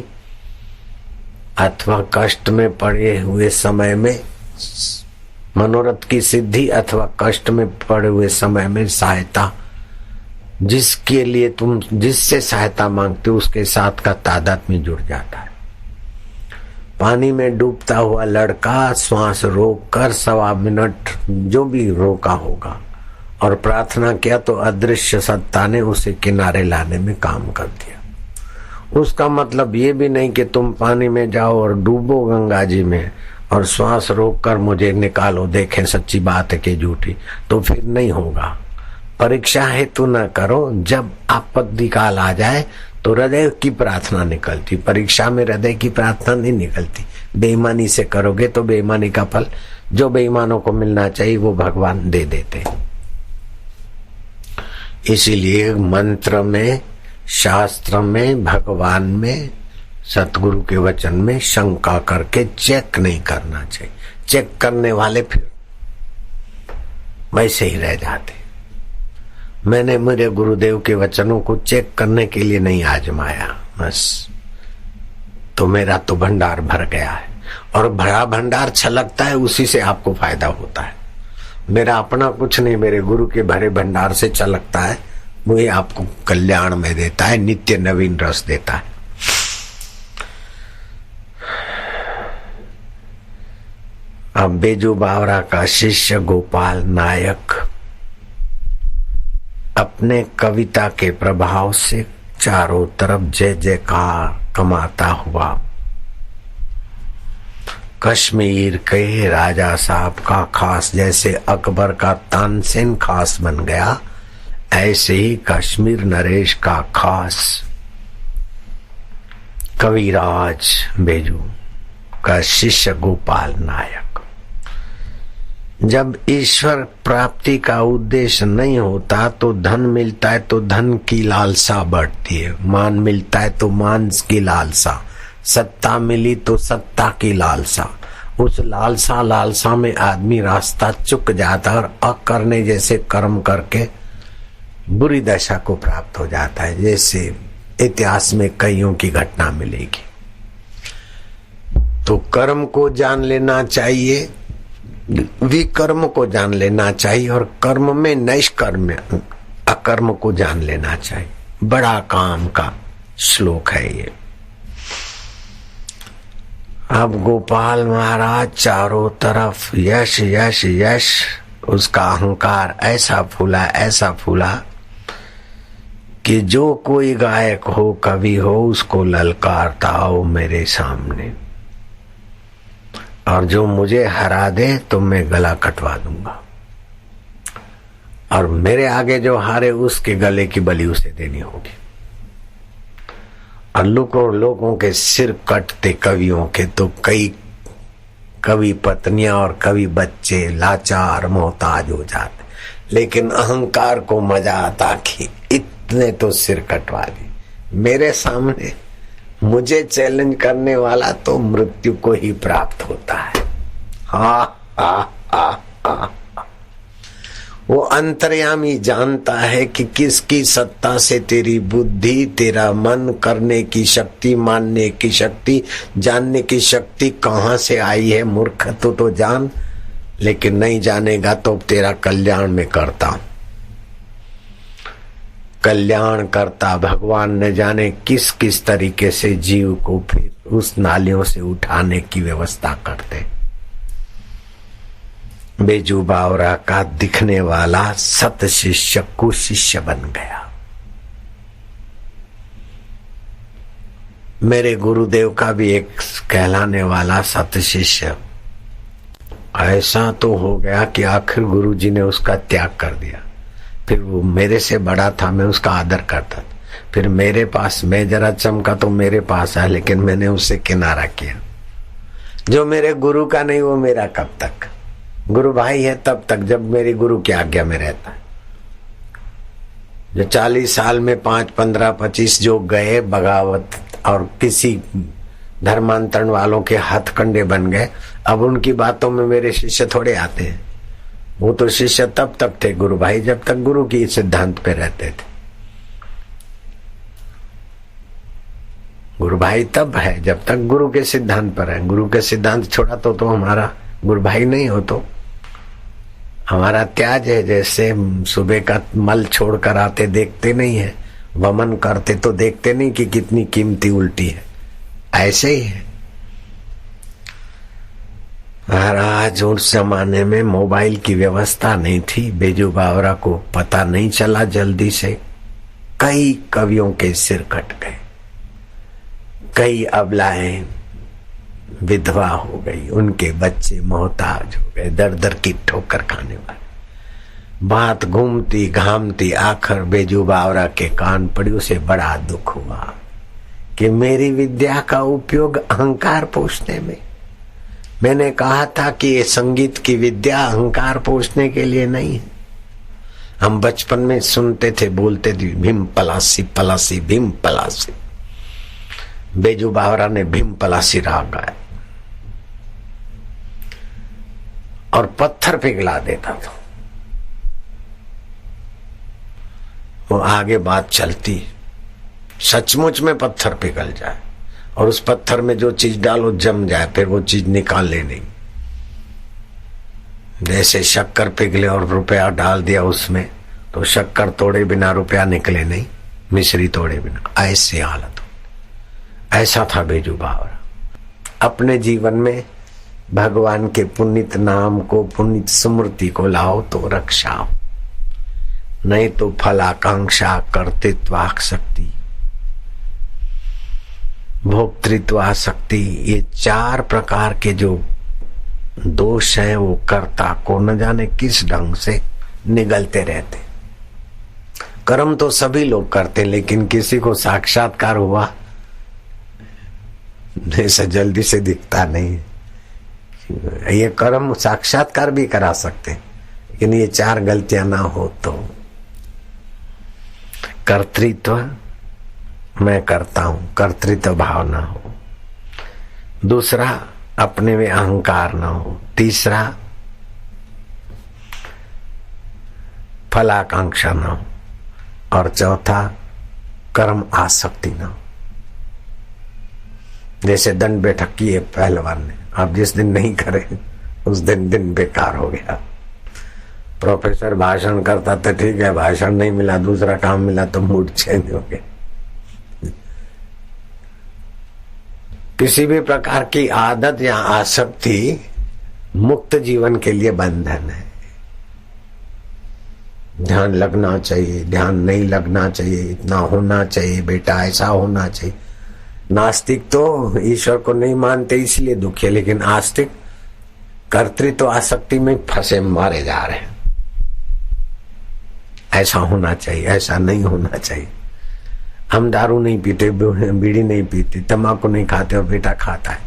Speaker 3: अथवा कष्ट में पड़े हुए समय में, मनोरथ की सिद्धि अथवा कष्ट में पड़े हुए समय में सहायता, जिसके लिए तुम जिससे सहायता मांगते हो उसके साथ का तादात्म्य जुड़ जाता है। पानी में डूबता हुआ लड़का श्वास रोक कर 1.25 मिनट जो भी रोका होगा और प्रार्थना किया तो अदृश्य सत्ता ने उसे किनारे लाने में काम कर दिया। उसका मतलब ये भी नहीं कि तुम पानी में जाओ और डूबो गंगा जी में और श्वास रोक कर मुझे निकालो, देखें सच्ची बात है कि झूठी, तो फिर नहीं होगा। परीक्षा हेतु न करो, जब आपत्ति काल आ जाए तो हृदय की प्रार्थना निकलती। परीक्षा में हृदय की प्रार्थना नहीं निकलती। बेईमानी से करोगे तो बेईमानी का फल जो बेईमानों को मिलना चाहिए वो भगवान दे देते। इसीलिए मंत्र में, शास्त्र में, भगवान में, सतगुरु के वचन में शंका करके चेक नहीं करना चाहिए। चेक करने वाले फिर वैसे ही रह जाते। मैंने मेरे गुरुदेव के वचनों को चेक करने के लिए नहीं आजमाया, बस तो मेरा तो भंडार भर गया है। और भरा भंडार छलकता है, उसी से आपको फायदा होता है। मेरा अपना कुछ नहीं, मेरे गुरु के भरे भंडार से छलकता है, वही आपको कल्याण में देता है, नित्य नवीन रस देता है। अब बेजू बावरा का शिष्य गोपाल नायक अपने कविता के प्रभाव से चारों तरफ जय जयकार कमाता हुआ कश्मीर के राजा साहब का खास, जैसे अकबर का तानसेन खास बन गया, ऐसे ही कश्मीर नरेश का खास कविराज बेजू का शिष्य गोपाल नायक। जब ईश्वर प्राप्ति का उद्देश्य नहीं होता तो धन मिलता है तो धन की लालसा बढ़ती है, मान मिलता है तो मान की लालसा, सत्ता मिली तो सत्ता की लालसा। उस लालसा में आदमी रास्ता चुक जाता है और अकरने जैसे कर्म करके बुरी दशा को प्राप्त हो जाता है, जैसे इतिहास में कईयों की घटना मिलेगी। तो कर्म को जान लेना चाहिए, विकर्म को जान लेना चाहिए, और कर्म में नैष्कर्म अकर्म को जान लेना चाहिए। बड़ा काम का श्लोक है ये। अब गोपाल महाराज चारों तरफ यश यश यश उसका अहंकार ऐसा फूला कि जो कोई गायक हो, कवि हो, उसको ललकारता हो मेरे सामने, और जो मुझे हरा दे तो मैं गला कटवा दूंगा, और मेरे आगे जो हारे उसके गले की बलि उसे देनी होगी। और लोगों के सिर कटते कवियों के तो कई कवि पत्नियां और कवि बच्चे लाचार मोहताज हो जाते, लेकिन अहंकार को मजा आता कि इतने तो सिर कटवा दी मेरे सामने। मुझे चैलेंज करने वाला तो मृत्यु को ही प्राप्त होता है। हा। वो अंतर्यामी जानता है कि किसकी सत्ता से तेरी बुद्धि, तेरा मन, करने की शक्ति, मानने की शक्ति, जानने की शक्ति कहां से आई है। मूर्ख तो जान, लेकिन नहीं जानेगा तो तेरा कल्याण में करता हूं। कल्याण करता भगवान ने जाने किस किस तरीके से जीव को फिर उस नालियों से उठाने की व्यवस्था करते। बेजू बावरा का दिखने वाला सत शिष्य कुशिष्य बन गया। मेरे गुरुदेव का भी एक कहलाने वाला सत शिष्य ऐसा तो हो गया कि आखिर गुरुजी ने उसका त्याग कर दिया। फिर वो मेरे से बड़ा था, मैं उसका आदर करता था। फिर मेरे पास, मैं जरा चमका तो मेरे पास आया, लेकिन मैंने उससे किनारा किया। जो मेरे गुरु का नहीं वो मेरा कब तक। गुरु भाई है तब तक जब मेरी गुरु की आज्ञा में रहता है। जो 40 साल में 5, 15, 25 जो गए बगावत और किसी धर्मांतरण वालों के हथकंडे बन गए, अब उनकी बातों में मेरे शिष्य थोड़े आते हैं। वो तो शिष्य तब तक थे गुरु भाई जब तक गुरु की सिद्धांत पे रहते थे। गुरु भाई तब है जब तक गुरु के सिद्धांत पर है। गुरु के सिद्धांत छोड़ा तो हमारा गुरु भाई नहीं हो, तो हमारा त्याज है। जैसे सुबह का मल छोड़कर आते देखते नहीं है, वमन करते तो देखते नहीं कि कितनी कीमती उल्टी है, ऐसे ही है। महाराज उस जमाने में मोबाइल की व्यवस्था नहीं थी। बेजू बावरा को पता नहीं चला, जल्दी से कई कवियों के सिर कट गए, कई अबलाएं विधवा हो गई, उनके बच्चे मोहताज हो गए, दर दर की ठोकर खाने वाले। बात घूमती घामती आखिर बेजू बावरा के कान पड़ी। उसे बड़ा दुख हुआ कि मेरी विद्या का उपयोग अहंकार पोषने में। मैंने कहा था कि ये संगीत की विद्या अहंकार पोषने के लिए नहीं है। हम बचपन में सुनते थे, बोलते थे भीम पलासी पलासी भीम पलासी। बेजू बावरा ने भीम पलासी राग गाया और पत्थर पिघला देता था। वो आगे बात चलती, सचमुच में पत्थर पिघल जाए और उस पत्थर में जो चीज डालो जम जाए, फिर वो चीज निकाले नहीं। जैसे शक्कर पिघले और रुपया डाल दिया उसमें तो शक्कर तोड़े बिना रुपया निकले नहीं, मिश्री तोड़े बिना, ऐसी हालत। ऐसा था बेजू बावरा। अपने जीवन में भगवान के पुनित नाम को, पुनित स्मृति को लाओ तो रक्षा हो, नहीं तो फलाकांक्षा, कर्तृत्वासक्ति, भोक्तृत्वासक्ति, ये 4 प्रकार के जो दोष हैं वो कर्ता को न जाने किस ढंग से निगलते रहते। कर्म तो सभी लोग करते, लेकिन किसी को साक्षात्कार हुआ ऐसा जल्दी से दिखता नहीं। ये कर्म साक्षात्कार भी करा सकते, लेकिन ये 4 गलतियां ना हो तो। कर्तृत्व, मैं करता हूं, कर्तृत्व भाव ना हो। दूसरा, अपने में अहंकार ना हो। तीसरा, फलाकांक्षा ना हो। और चौथा, कर्म आसक्ति ना हो। जैसे दंड बैठक की है पहलवान ने, आप जिस दिन नहीं करे उस दिन बेकार हो गया। प्रोफेसर भाषण करता था, ठीक है, भाषण नहीं मिला, दूसरा काम मिला तो मूड चेंज हो गया। किसी भी प्रकार की आदत या आसक्ति मुक्त जीवन के लिए बंधन है। ध्यान लगना चाहिए, ध्यान नहीं लगना चाहिए, इतना होना चाहिए बेटा, ऐसा होना चाहिए। नास्तिक तो ईश्वर को नहीं मानते इसलिए दुखी है, लेकिन आस्तिक कर्तृत्व आसक्ति में फंसे मारे जा रहे हैं। ऐसा होना चाहिए, ऐसा नहीं होना चाहिए। हम दारू नहीं पीते, बीड़ी नहीं पीते, तंबाकू नहीं खाते और बेटा खाता है,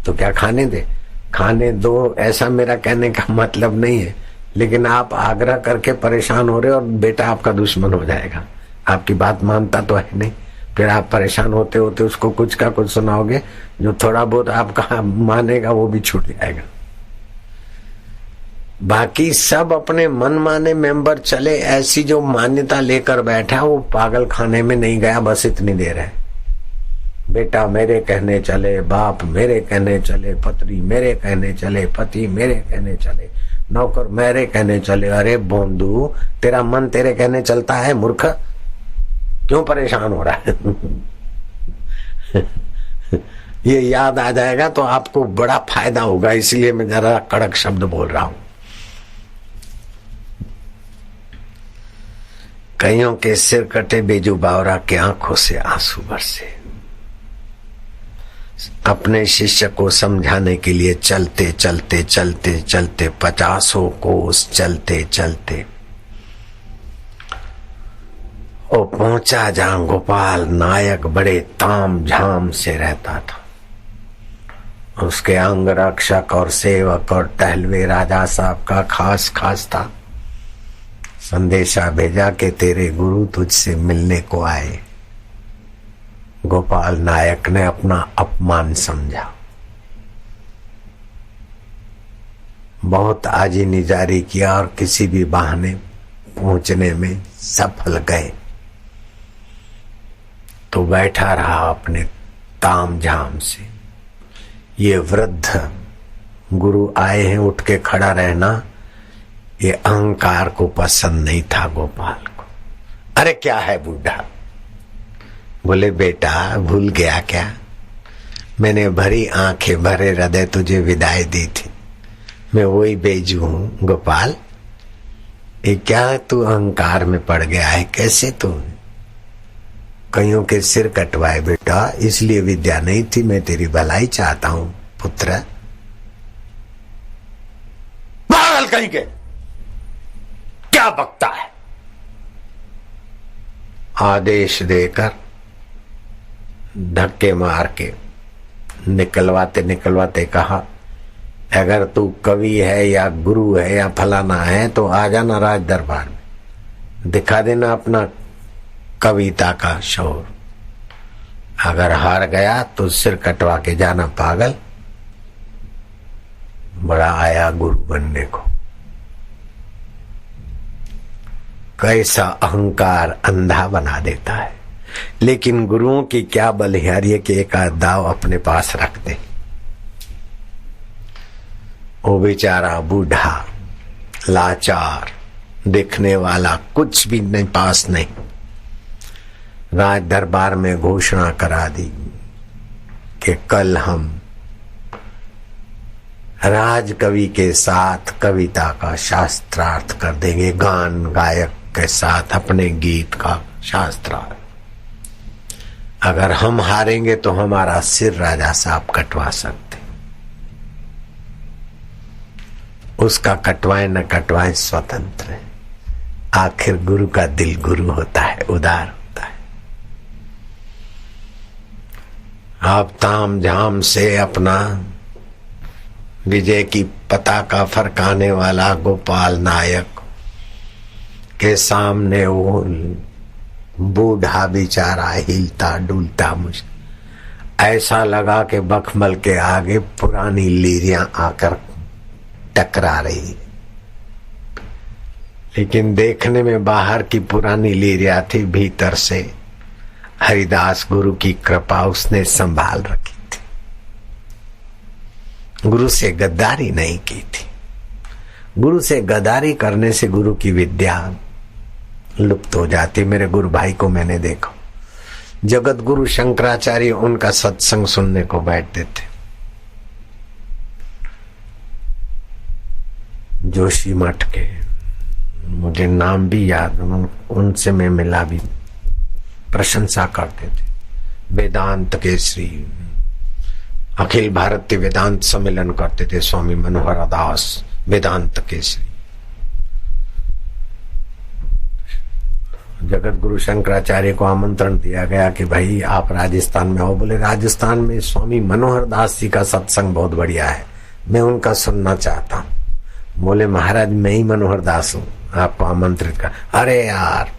Speaker 3: तो क्या खाने दे, खाने दो, ऐसा मेरा कहने का मतलब नहीं है। लेकिन आप आग्रह करके परेशान हो रहे हो और बेटा आपका दुश्मन हो जाएगा, आपकी बात मानता तो है नहीं, फिर आप परेशान होते होते उसको कुछ का कुछ सुनाओगे, जो थोड़ा बहुत आपका मानेगा वो भी छूट जाएगा। बाकी सब अपने मन माने मेंबर चले, ऐसी जो मान्यता लेकर बैठा वो पागल खाने में नहीं गया, बस इतनी देर है। बेटा मेरे कहने चले, बाप मेरे कहने चले, पत्नी मेरे कहने चले, पति मेरे कहने चले, नौकर मेरे कहने चले। अरे बोंदू, तेरा मन तेरे कहने चलता है मूर्ख, क्यों परेशान हो रहा है? ये याद आ जाएगा तो आपको बड़ा फायदा होगा, इसलिए मैं जरा कड़क शब्द बोल रहा हूं। कईयों के सिर कटे, बेजू बावरा के आंखों से आंसू बरसे। अपने शिष्य को समझाने के लिए चलते चलते चलते चलते 50 कोस चलते चलते वो पहुंचा जहां गोपाल नायक बड़े ताम झाम से रहता था। उसके अंग रक्षक और सेवक और टहलवे राजा साहब का खास था। संदेशा भेजा कि तेरे गुरु तुझसे मिलने को आए। गोपाल नायक ने अपना अपमान समझा, बहुत आजी निजारी किया और किसी भी बहाने पहुंचने में सफल गए। तो बैठा रहा अपने ताम झाम से। ये वृद्ध गुरु आए हैं, उठ के खड़ा रहना, ये अहंकार को पसंद नहीं था गोपाल को। अरे क्या है बूढ़ा? बोले बेटा भूल गया क्या? मैंने भरी आंखें भरे हृदय तुझे विदाई दी थी, मैं वही बेजू हूं गोपाल। ये क्या तू अहंकार में पड़ गया है? कैसे तू कईयों के सिर कटवाए बेटा, इसलिए विद्या नहीं थी, मैं तेरी भलाई चाहता हूं पुत्र। पागल कहीं के, क्या बकता है? आदेश देकर धक्के मार के निकलवाते निकलवाते कहा, अगर तू कवि है या गुरु है या फलाना है तो आ जाना राज दरबार में, दिखा देना अपना कविता का शौर। अगर हार गया तो सिर कटवा के जाना पागल। बड़ा आया गुरु बनने को। कैसा अहंकार अंधा बना देता है। लेकिन गुरुओं की क्या बलिहारी है कि एक आध दाव अपने पास रख दे। वो बेचारा बूढ़ा लाचार देखने वाला कुछ भी नहीं, पास नहीं। राज दरबार में घोषणा करा दी कि कल हम राज कवि के साथ कविता का शास्त्रार्थ कर देंगे, गान गायक के साथ अपने गीत का शास्त्रार्थ। अगर हम हारेंगे तो हमारा सिर राजा साहब कटवा सकते, उसका कटवाए न कटवाए स्वतंत्र है। आखिर गुरु का दिल गुरु होता है, उदार होता है। आप ताम झाम से अपना विजय की पताका फरकाने वाला गोपाल नायक के सामने वो बूढ़ा बेचारा हिलता डुलता, मुझे ऐसा लगा कि बखमल के आगे पुरानी लीरियां आकर टकरा रही। लेकिन देखने में बाहर की पुरानी लीरिया थी, भीतर से हरिदास गुरु की कृपा उसने संभाल रखी थी। गुरु से गद्दारी नहीं की थी। गुरु से गद्दारी करने से गुरु की विद्या लुप्त हो जाती। मेरे गुरु भाई को मैंने देखा, जगत गुरु शंकराचार्य उनका सत्संग सुनने को बैठते थे। जोशी मठ के मुझे नाम भी याद, उनसे मैं मिला भी, प्रशंसा करते थे। वेदांत केसरी, अखिल भारतीय वेदांत सम्मेलन करते थे स्वामी मनोहर दास वेदांत केसरी। जगत गुरु शंकराचार्य को आमंत्रण दिया गया कि भाई आप राजस्थान में आओ। बोले राजस्थान में स्वामी मनोहर दास जी का सत्संग बहुत बढ़िया है, मैं उनका सुनना चाहता हूँ। बोले महाराज मैं ही मनोहर दास हूँ, आपको आमंत्रित कर। अरे यार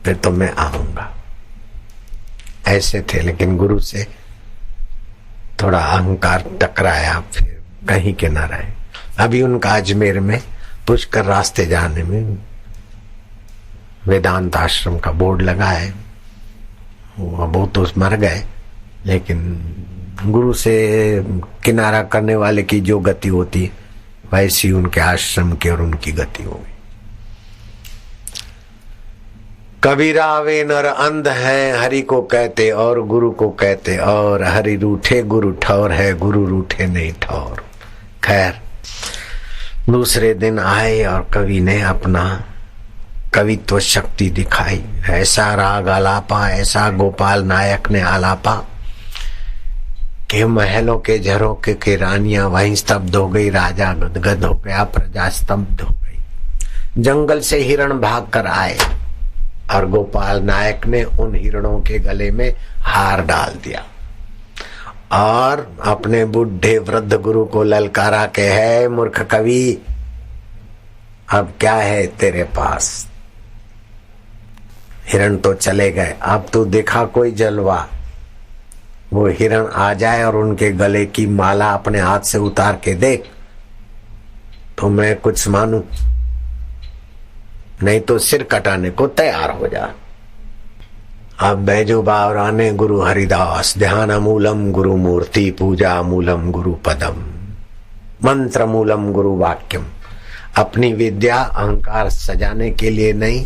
Speaker 3: फिर तो मैं आऊंगा। ऐसे थे, लेकिन गुरु से थोड़ा अहंकार टकराया, फिर कहीं के न रहे। अभी उनका अजमेर में पुष्कर रास्ते जाने में वेदांत आश्रम का बोर्ड लगा है। वो तो मर गए, लेकिन गुरु से किनारा करने वाले की जो गति होती है वैसी उनके आश्रम की और उनकी गति हो गई। कबीरा वे नर अंध है, हरि को कहते और गुरु को कहते, और हरि रूठे गुरु ठौर है, गुरु रूठे नहीं ठौर। खैर दूसरे दिन आए और कवि ने अपना कवित्व शक्ति दिखाई। ऐसा राग आलापा, ऐसा गोपाल नायक ने आलापा कि महलों के झरोखे के रानियां वहीं स्तब्ध हो गई, राजा गदगद हो गया, प्रजा स्तब्ध हो गई। जंगल से हिरण भाग कर आए और गोपाल नायक ने उन हिरणों के गले में हार डाल दिया और अपने बुढ़े वृद्ध गुरु को ललकारा के, है मूर्ख कवि, अब क्या है तेरे पास? हिरण तो चले गए, अब तू दिखा कोई जलवा। वो हिरण आ जाए और उनके गले की माला अपने हाथ से उतार के देख तो मैं कुछ मानू, नहीं तो सिर कटाने को तैयार हो जा। अब बैजू बावरा ने गुरु हरिदास, ध्यान मूलम गुरु मूर्ति, पूजा मूलम गुरु पदम, मंत्र मूलम गुरु वाक्यम। अपनी विद्या अहंकार सजाने के लिए नहीं,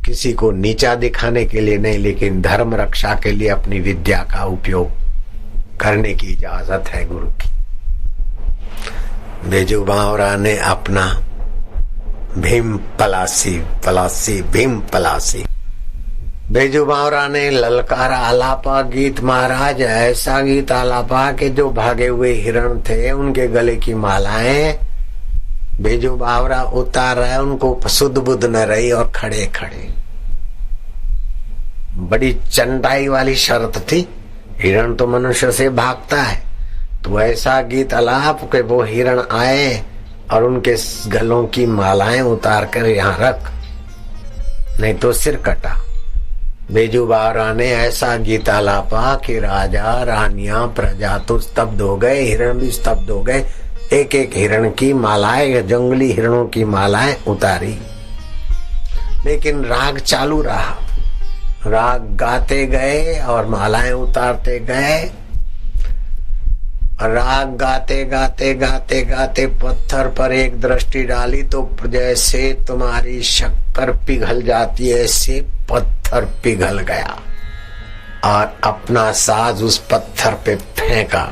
Speaker 3: किसी को नीचा दिखाने के लिए नहीं, लेकिन धर्म रक्षा के लिए अपनी विद्या का उपयोग करने की इजाजत है गुरु की। बैजू बावरा ने अपना भीम पलासी पलासी भीम पलासी, बैजू बावरा ने ललकारा आलापा गीत। महाराज ऐसा गीत आलापा कि जो भागे हुए हिरण थे उनके गले की मालाएं बैजू बावरा उतार रहा है, उनको सुध बुध न रही और खड़े खड़े। बड़ी चंडाई वाली शर्त थी, हिरण तो मनुष्य से भागता है, तो ऐसा गीत आलाप के वो हिरण आए और उनके गलों की मालाएं उतार कर यहाँ रख, नहीं तो सिर कटा। बैजू बावरा ने ऐसा गीत आलापा कि राजा रानियां प्रजा तो स्तब्ध हो गए, हिरण भी स्तब्ध हो गए। एक एक हिरण की मालाएं, जंगली हिरणों की मालाएं उतारी, लेकिन राग चालू रहा। राग गाते गए और मालाएं उतारते गए। राग गाते गाते गाते गाते पत्थर पर एक दृष्टि डाली तो जैसे तुम्हारी शक्कर पिघल जाती है, ऐसे पत्थर पिघल गया और अपना साज उस पत्थर पे फेंका।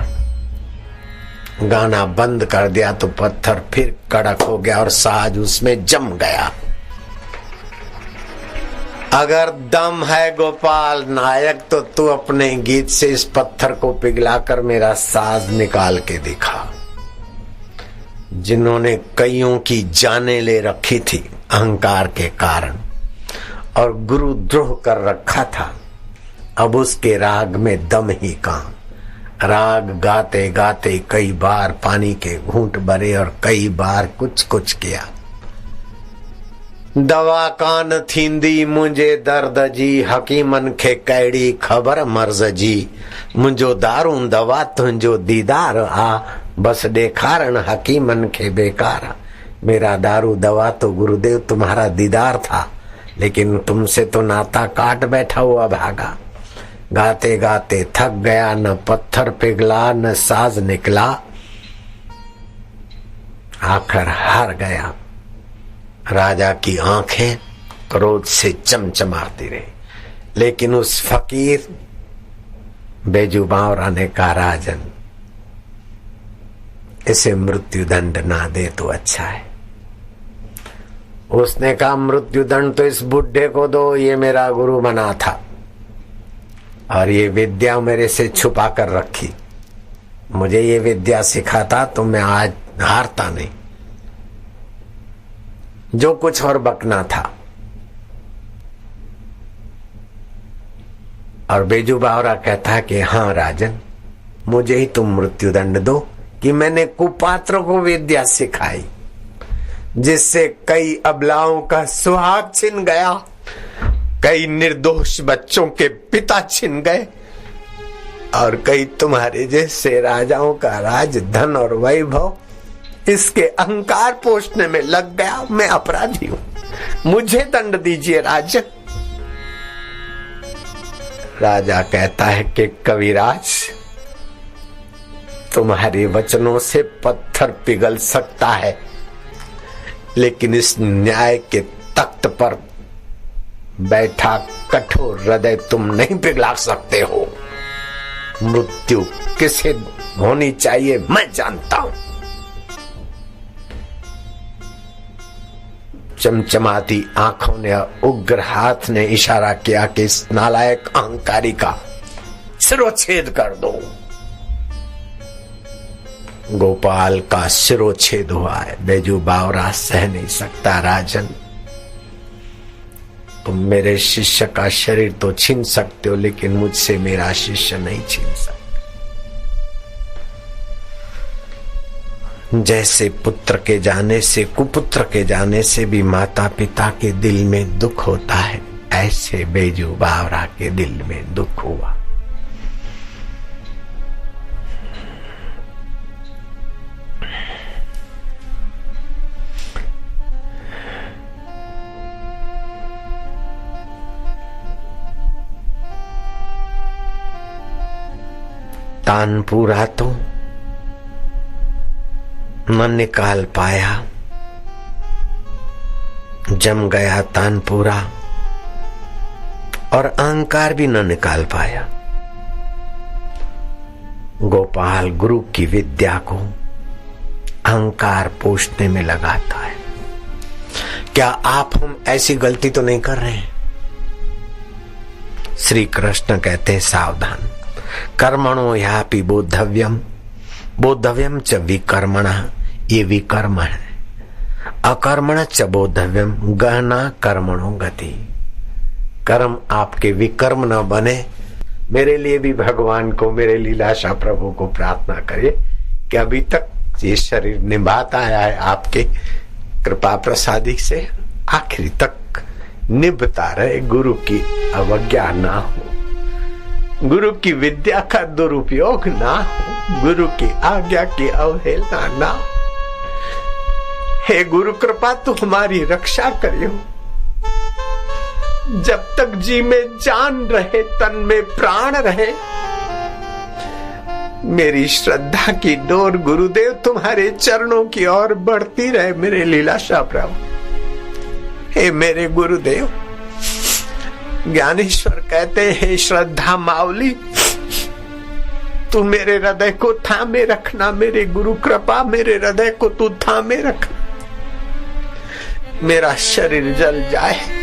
Speaker 3: गाना बंद कर दिया तो पत्थर फिर कड़क हो गया और साज उसमें जम गया। अगर दम है गोपाल नायक तो तू अपने गीत से इस पत्थर को पिघलाकर मेरा साज निकाल के दिखा। जिन्होंने कईयों की जानें ले रखी थी अहंकार के कारण और गुरु द्रोह कर रखा था, अब उसके राग में दम ही कहां। राग गाते गाते कई बार पानी के घूंट भरे और कई बार कुछ कुछ किया। दवा कान थींदी मुझे दर्द जी, हकीमन खे कैड़ी खबर मर्ज जी। मुझो दारू दवा तुझो दीदार आ, बस देखारण हकीमन खे बेकार। मेरा दारू दवा तो गुरुदेव तुम्हारा दीदार था, लेकिन तुमसे तो नाता काट बैठा हुआ भागा। गाते गाते थक गया, न पत्थर पिघला न साज निकला, आखिर हार गया। राजा की आंखें क्रोध से चमचमाती रही, लेकिन उस फकीर बैजू बावरा ने कहा, राजन इसे मृत्यु दंड ना दे तो अच्छा है। उसने कहा मृत्युदंड तो इस बुढ़े को दो, ये मेरा गुरु बना था और ये विद्या मेरे से छुपा कर रखी। मुझे ये विद्या सिखाता तो मैं आज हारता नहीं। जो कुछ और बकना था। और बेजू बावरा कहता कि हाँ राजन, मुझे ही तुम मृत्युदंड दो कि मैंने कुपात्रों को विद्या सिखाई, जिससे कई अबलाओं का सुहाग छिन गया, कई निर्दोष बच्चों के पिता छिन गए और कई तुम्हारे जैसे राजाओं का राज धन और वैभव इसके अहंकार पोषने में लग गया। मैं अपराधी हूं, मुझे दंड दीजिए राजन। राजा कहता है कि कविराज, तुम्हारे वचनों से पत्थर पिघल सकता है, लेकिन इस न्याय के तख्त पर बैठा कठोर हृदय तुम नहीं पिघला सकते हो। मृत्यु किसे होनी चाहिए मैं जानता हूं। चमचमाती आंखों ने, उग्र हाथ ने इशारा किया कि इस नालायक अहंकारी का सिरोच्छेद कर दो। गोपाल का सिरोच्छेद हुआ है। बैजू बावरा सह नहीं सकता। राजन, तुम मेरे शिष्य का शरीर तो छीन सकते हो, लेकिन मुझसे मेरा शिष्य नहीं छीन सकते। जैसे पुत्र के जाने से, कुपुत्र के जाने से भी माता पिता के दिल में दुख होता है, ऐसे बैजू बावरा के दिल में दुख हुआ। तानपुरा तो न निकाल पाया, जम गया तानपुरा, और अहंकार भी न निकाल पाया। गोपाल गुरु की विद्या को अहंकार पोषने में लगाता है। क्या आप हम ऐसी गलती तो नहीं कर रहे हैं? श्री कृष्ण कहते हैं सावधान, कर्मणो यापि बोद्धव्यम, बोद्धव्यम च विकर्मण, ये विकर्म है। अकर्मण च बोद्धव्यम, गहना कर्मणो गति। कर्म आपके विकर्म न बने। मेरे लिए भी भगवान को, मेरे लीलाशाह प्रभु को प्रार्थना करिए कि अभी तक ये शरीर निभाता आया है आपके कृपा प्रसादी से, आखिरी तक निभता रहे, गुरु की अवज्ञा ना हो, गुरु की विद्या का दुरुपयोग ना हो, गुरु की आज्ञा की अवहेलना ना हो। हे गुरु कृपा तू हमारी रक्षा करियो। जब तक जी में जान रहे, तन में प्राण रहे, मेरी श्रद्धा की डोर गुरुदेव तुम्हारे चरणों की ओर बढ़ती रहे। मेरे लीलाशाह प्रभु, हे मेरे गुरुदेव। ज्ञानेश्वर कहते हैं, श्रद्धा मावली तू मेरे हृदय को थामे रखना। मेरे गुरु कृपा मेरे हृदय को तू थामे रखना। मेरा शरीर जल जाए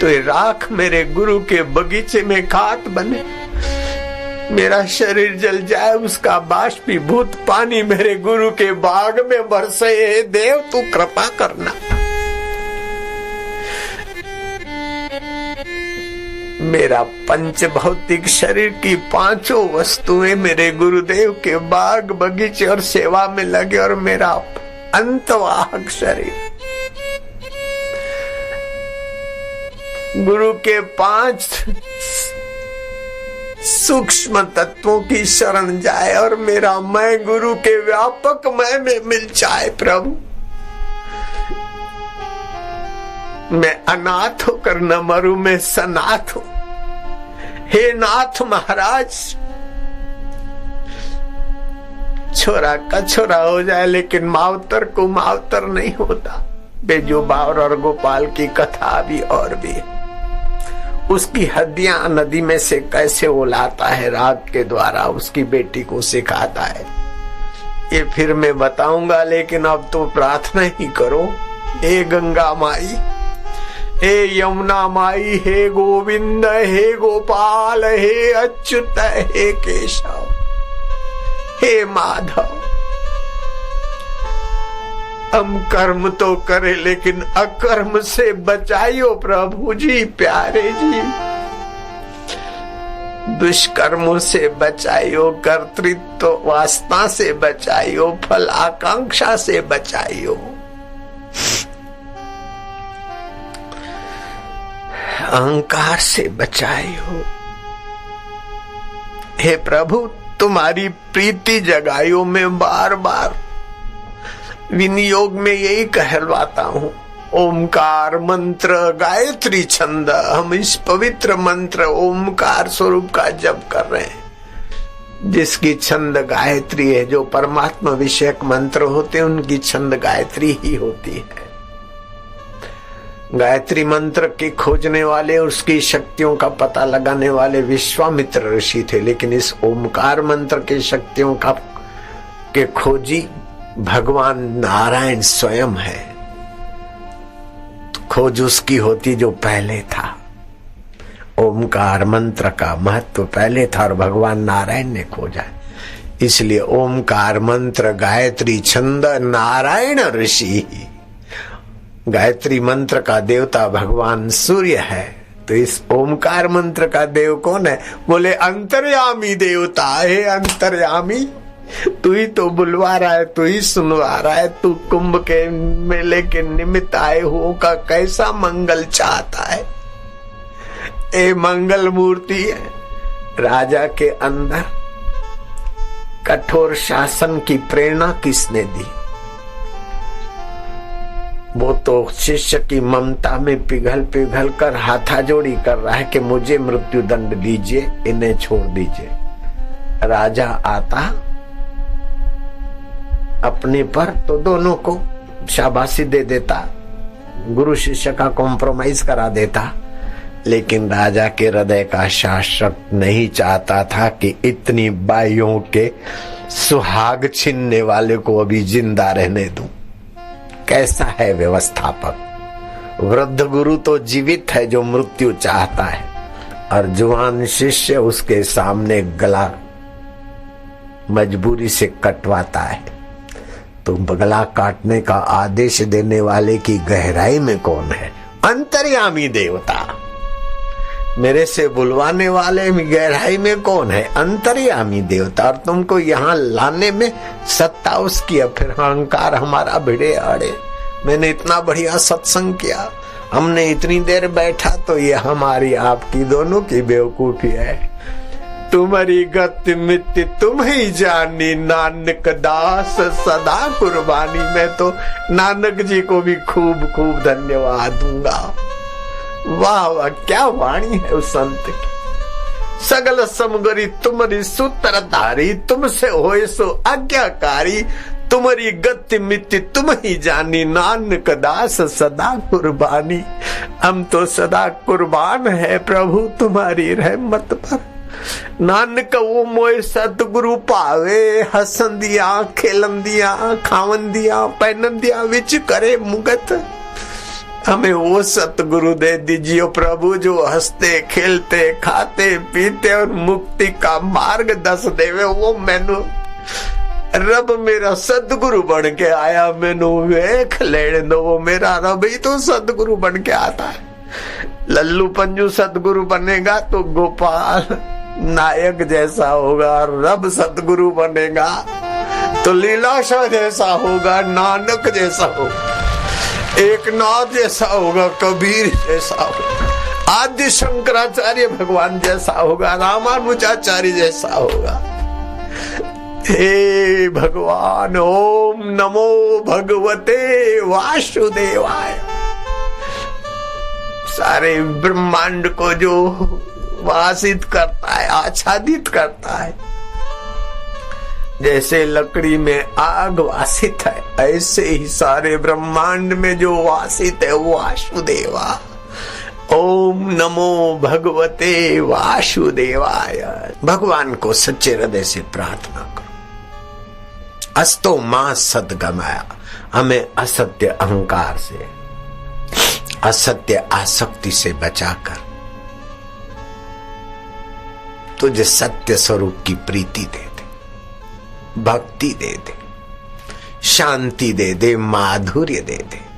Speaker 3: तो ये राख मेरे गुरु के बगीचे में खाद बने। मेरा शरीर जल जाए, उसका बाष्पीभूत पानी मेरे गुरु के बाग में बरसे। हे देव तू कृपा करना। मेरा पंच भौतिक शरीर की पांचों वस्तुएं मेरे गुरुदेव के बाग बगीचे और सेवा में लगे, और मेरा अंतवाहक शरीर गुरु के 5 सूक्ष्म तत्वों की शरण जाए, और मेरा मैं गुरु के व्यापक मैं में मिल जाए। प्रभु, मैं अनाथ होकर न मरूं, मैं सनाथ हूं। हे नाथ महाराज, छोरा का छोरा हो जाए, लेकिन मावतर को मावतर नहीं होता। बैजू बावरा और गोपाल की कथा भी और भी है। उसकी हड्डियां नदी में से कैसे वो लाता है, राग के द्वारा उसकी बेटी को सिखाता है। ये फिर मैं बताऊंगा, लेकिन अब तो प्रार्थना ही करो हे गंगा माई, हे यमुना माई, हे गोविंद, हे गोपाल, हे अच्युत, हे केशव, हे माधव। हम कर्म तो करें लेकिन अकर्म से बचाइयो प्रभु जी, प्यारे जी। दुष्कर्मों से बचाइयो, कर्तृत्व वासना से बचाइयो, फल आकांक्षा से बचाइयो, अहंकार से बचाइयो। हे प्रभु, तुम्हारी प्रीति जगाइयो। मैं बार बार विनियोग में यही कहलवाता हूँ, ओमकार मंत्र, गायत्री छंद। हम इस पवित्र मंत्र ओमकार स्वरूप का जप कर रहे हैं, जिसकी छंद गायत्री है। जो परमात्मा विषयक मंत्र होते हैं उनकी छंद गायत्री ही होती है। गायत्री मंत्र के खोजने वाले, उसकी शक्तियों का पता लगाने वाले विश्वामित्र ऋषि थे, लेकिन इस ओमकार मंत्र के शक्तियों का के खोजी भगवान नारायण स्वयं है। खोज उसकी होती जो पहले था। ओमकार मंत्र का महत्व पहले था और भगवान नारायण ने खोजा। इसलिए ओमकार मंत्र, गायत्री छंद, नारायण ऋषि। गायत्री मंत्र का देवता भगवान सूर्य है, तो इस ओमकार मंत्र का देव कौन है? बोले अंतर्यामी देवता है। अंतर्यामी, तू ही तो बुलवा रहा है, तू ही सुनवा रहा है। तू कुंभ के मेले के निमित्त आए हो का कैसा मंगल चाहता है। ए मंगल मूर्ति है। राजा के अंदर कठोर शासन की प्रेरणा किसने दी? वो तो शिष्य की ममता में पिघल पिघल कर हाथाजोड़ी कर रहा है कि मुझे मृत्यु दंड दीजिए, इन्हें छोड़ दीजिए। राजा आता अपने पर तो दोनों को शाबाशी दे देता, गुरु शिष्य का कॉम्प्रोमाइज करा देता, लेकिन राजा के हृदय का शासक नहीं चाहता था कि इतनी बाइयों के सुहाग छीनने वाले को अभी जिंदा रहने दूं। कैसा है व्यवस्थापक? वृद्ध गुरु तो जीवित है जो मृत्यु चाहता है, और जवान शिष्य उसके सामने गला मजबूरी से कटवाता है। तो गला काटने का आदेश देने वाले की गहराई में कौन है? अंतर्यामी देवता। मेरे से बुलवाने वाले में गहराई में कौन है? अंतर्यामी देवता। और तुमको यहाँ लाने में सत्ता उसकी, फिर अहंकार हमारा भिड़े आड़े। मैंने इतना बढ़िया सत्संग किया, हमने इतनी देर बैठा, तो ये हमारी आपकी दोनों की बेवकूफी है। तुम्हारी गति मिति तुम ही जानी, नानक दास सदा कुर्बानी। मैं तो नानक जी को भी खूब खूब धन्यवाद दूंगा। वाह वाह, क्या वाणी है उस संत की। सगल समगरी तुम्हारी सूत्रधारी, तुमसे होए सो आज्ञाकारी। तुम्हारी गति मिति तुम ही जानी, नानक दास सदा कुर्बानी। हम तो सदा कुर्बान है प्रभु तुम्हारी रहमत पर। नानक वो मोए सतगुरु पावे, हसंदिया खेलंदिया खावंदिया पहनंदिया विच करे मुगत। हमें वो सतगुरु दे दीजिए प्रभु, जो हंसते खेलते खाते पीते और मुक्ति का मार्ग दस देवे। वो मैनू रब मेरा सतगुरु बन के आया, मैनू वेख लेने दो। वो मेरा रब ही तो सतगुरु बन के आता है। लल्लू पंजू सतगुरु बनेगा तो गोपाल नायक जैसा होगा, रब सतगुरु बनेगा तो लीलाशाह जैसा होगा, नानक जैसा होगा, एक नाथ जैसा होगा, कबीर जैसा होगा, आदि शंकराचार्य भगवान जैसा होगा, रामानुजाचार्य जैसा होगा। हे भगवान, ओम नमो भगवते वासुदेवाय। सारे ब्रह्मांड को जो वासित करता है, आच्छादित करता है, जैसे लकड़ी में आग वासित है, ऐसे ही सारे ब्रह्मांड में जो वासित है वो वासुदेवा। ओम नमो भगवते वासुदेवाय। भगवान को सच्चे हृदय से प्रार्थना करो। अस्तो मां सदगमाया, हमें असत्य अहंकार से, असत्य आसक्ति से बचाकर तुझे सत्य स्वरूप की प्रीति दे दे, भक्ति दे दे, शांति दे दे, माधुर्य दे दे।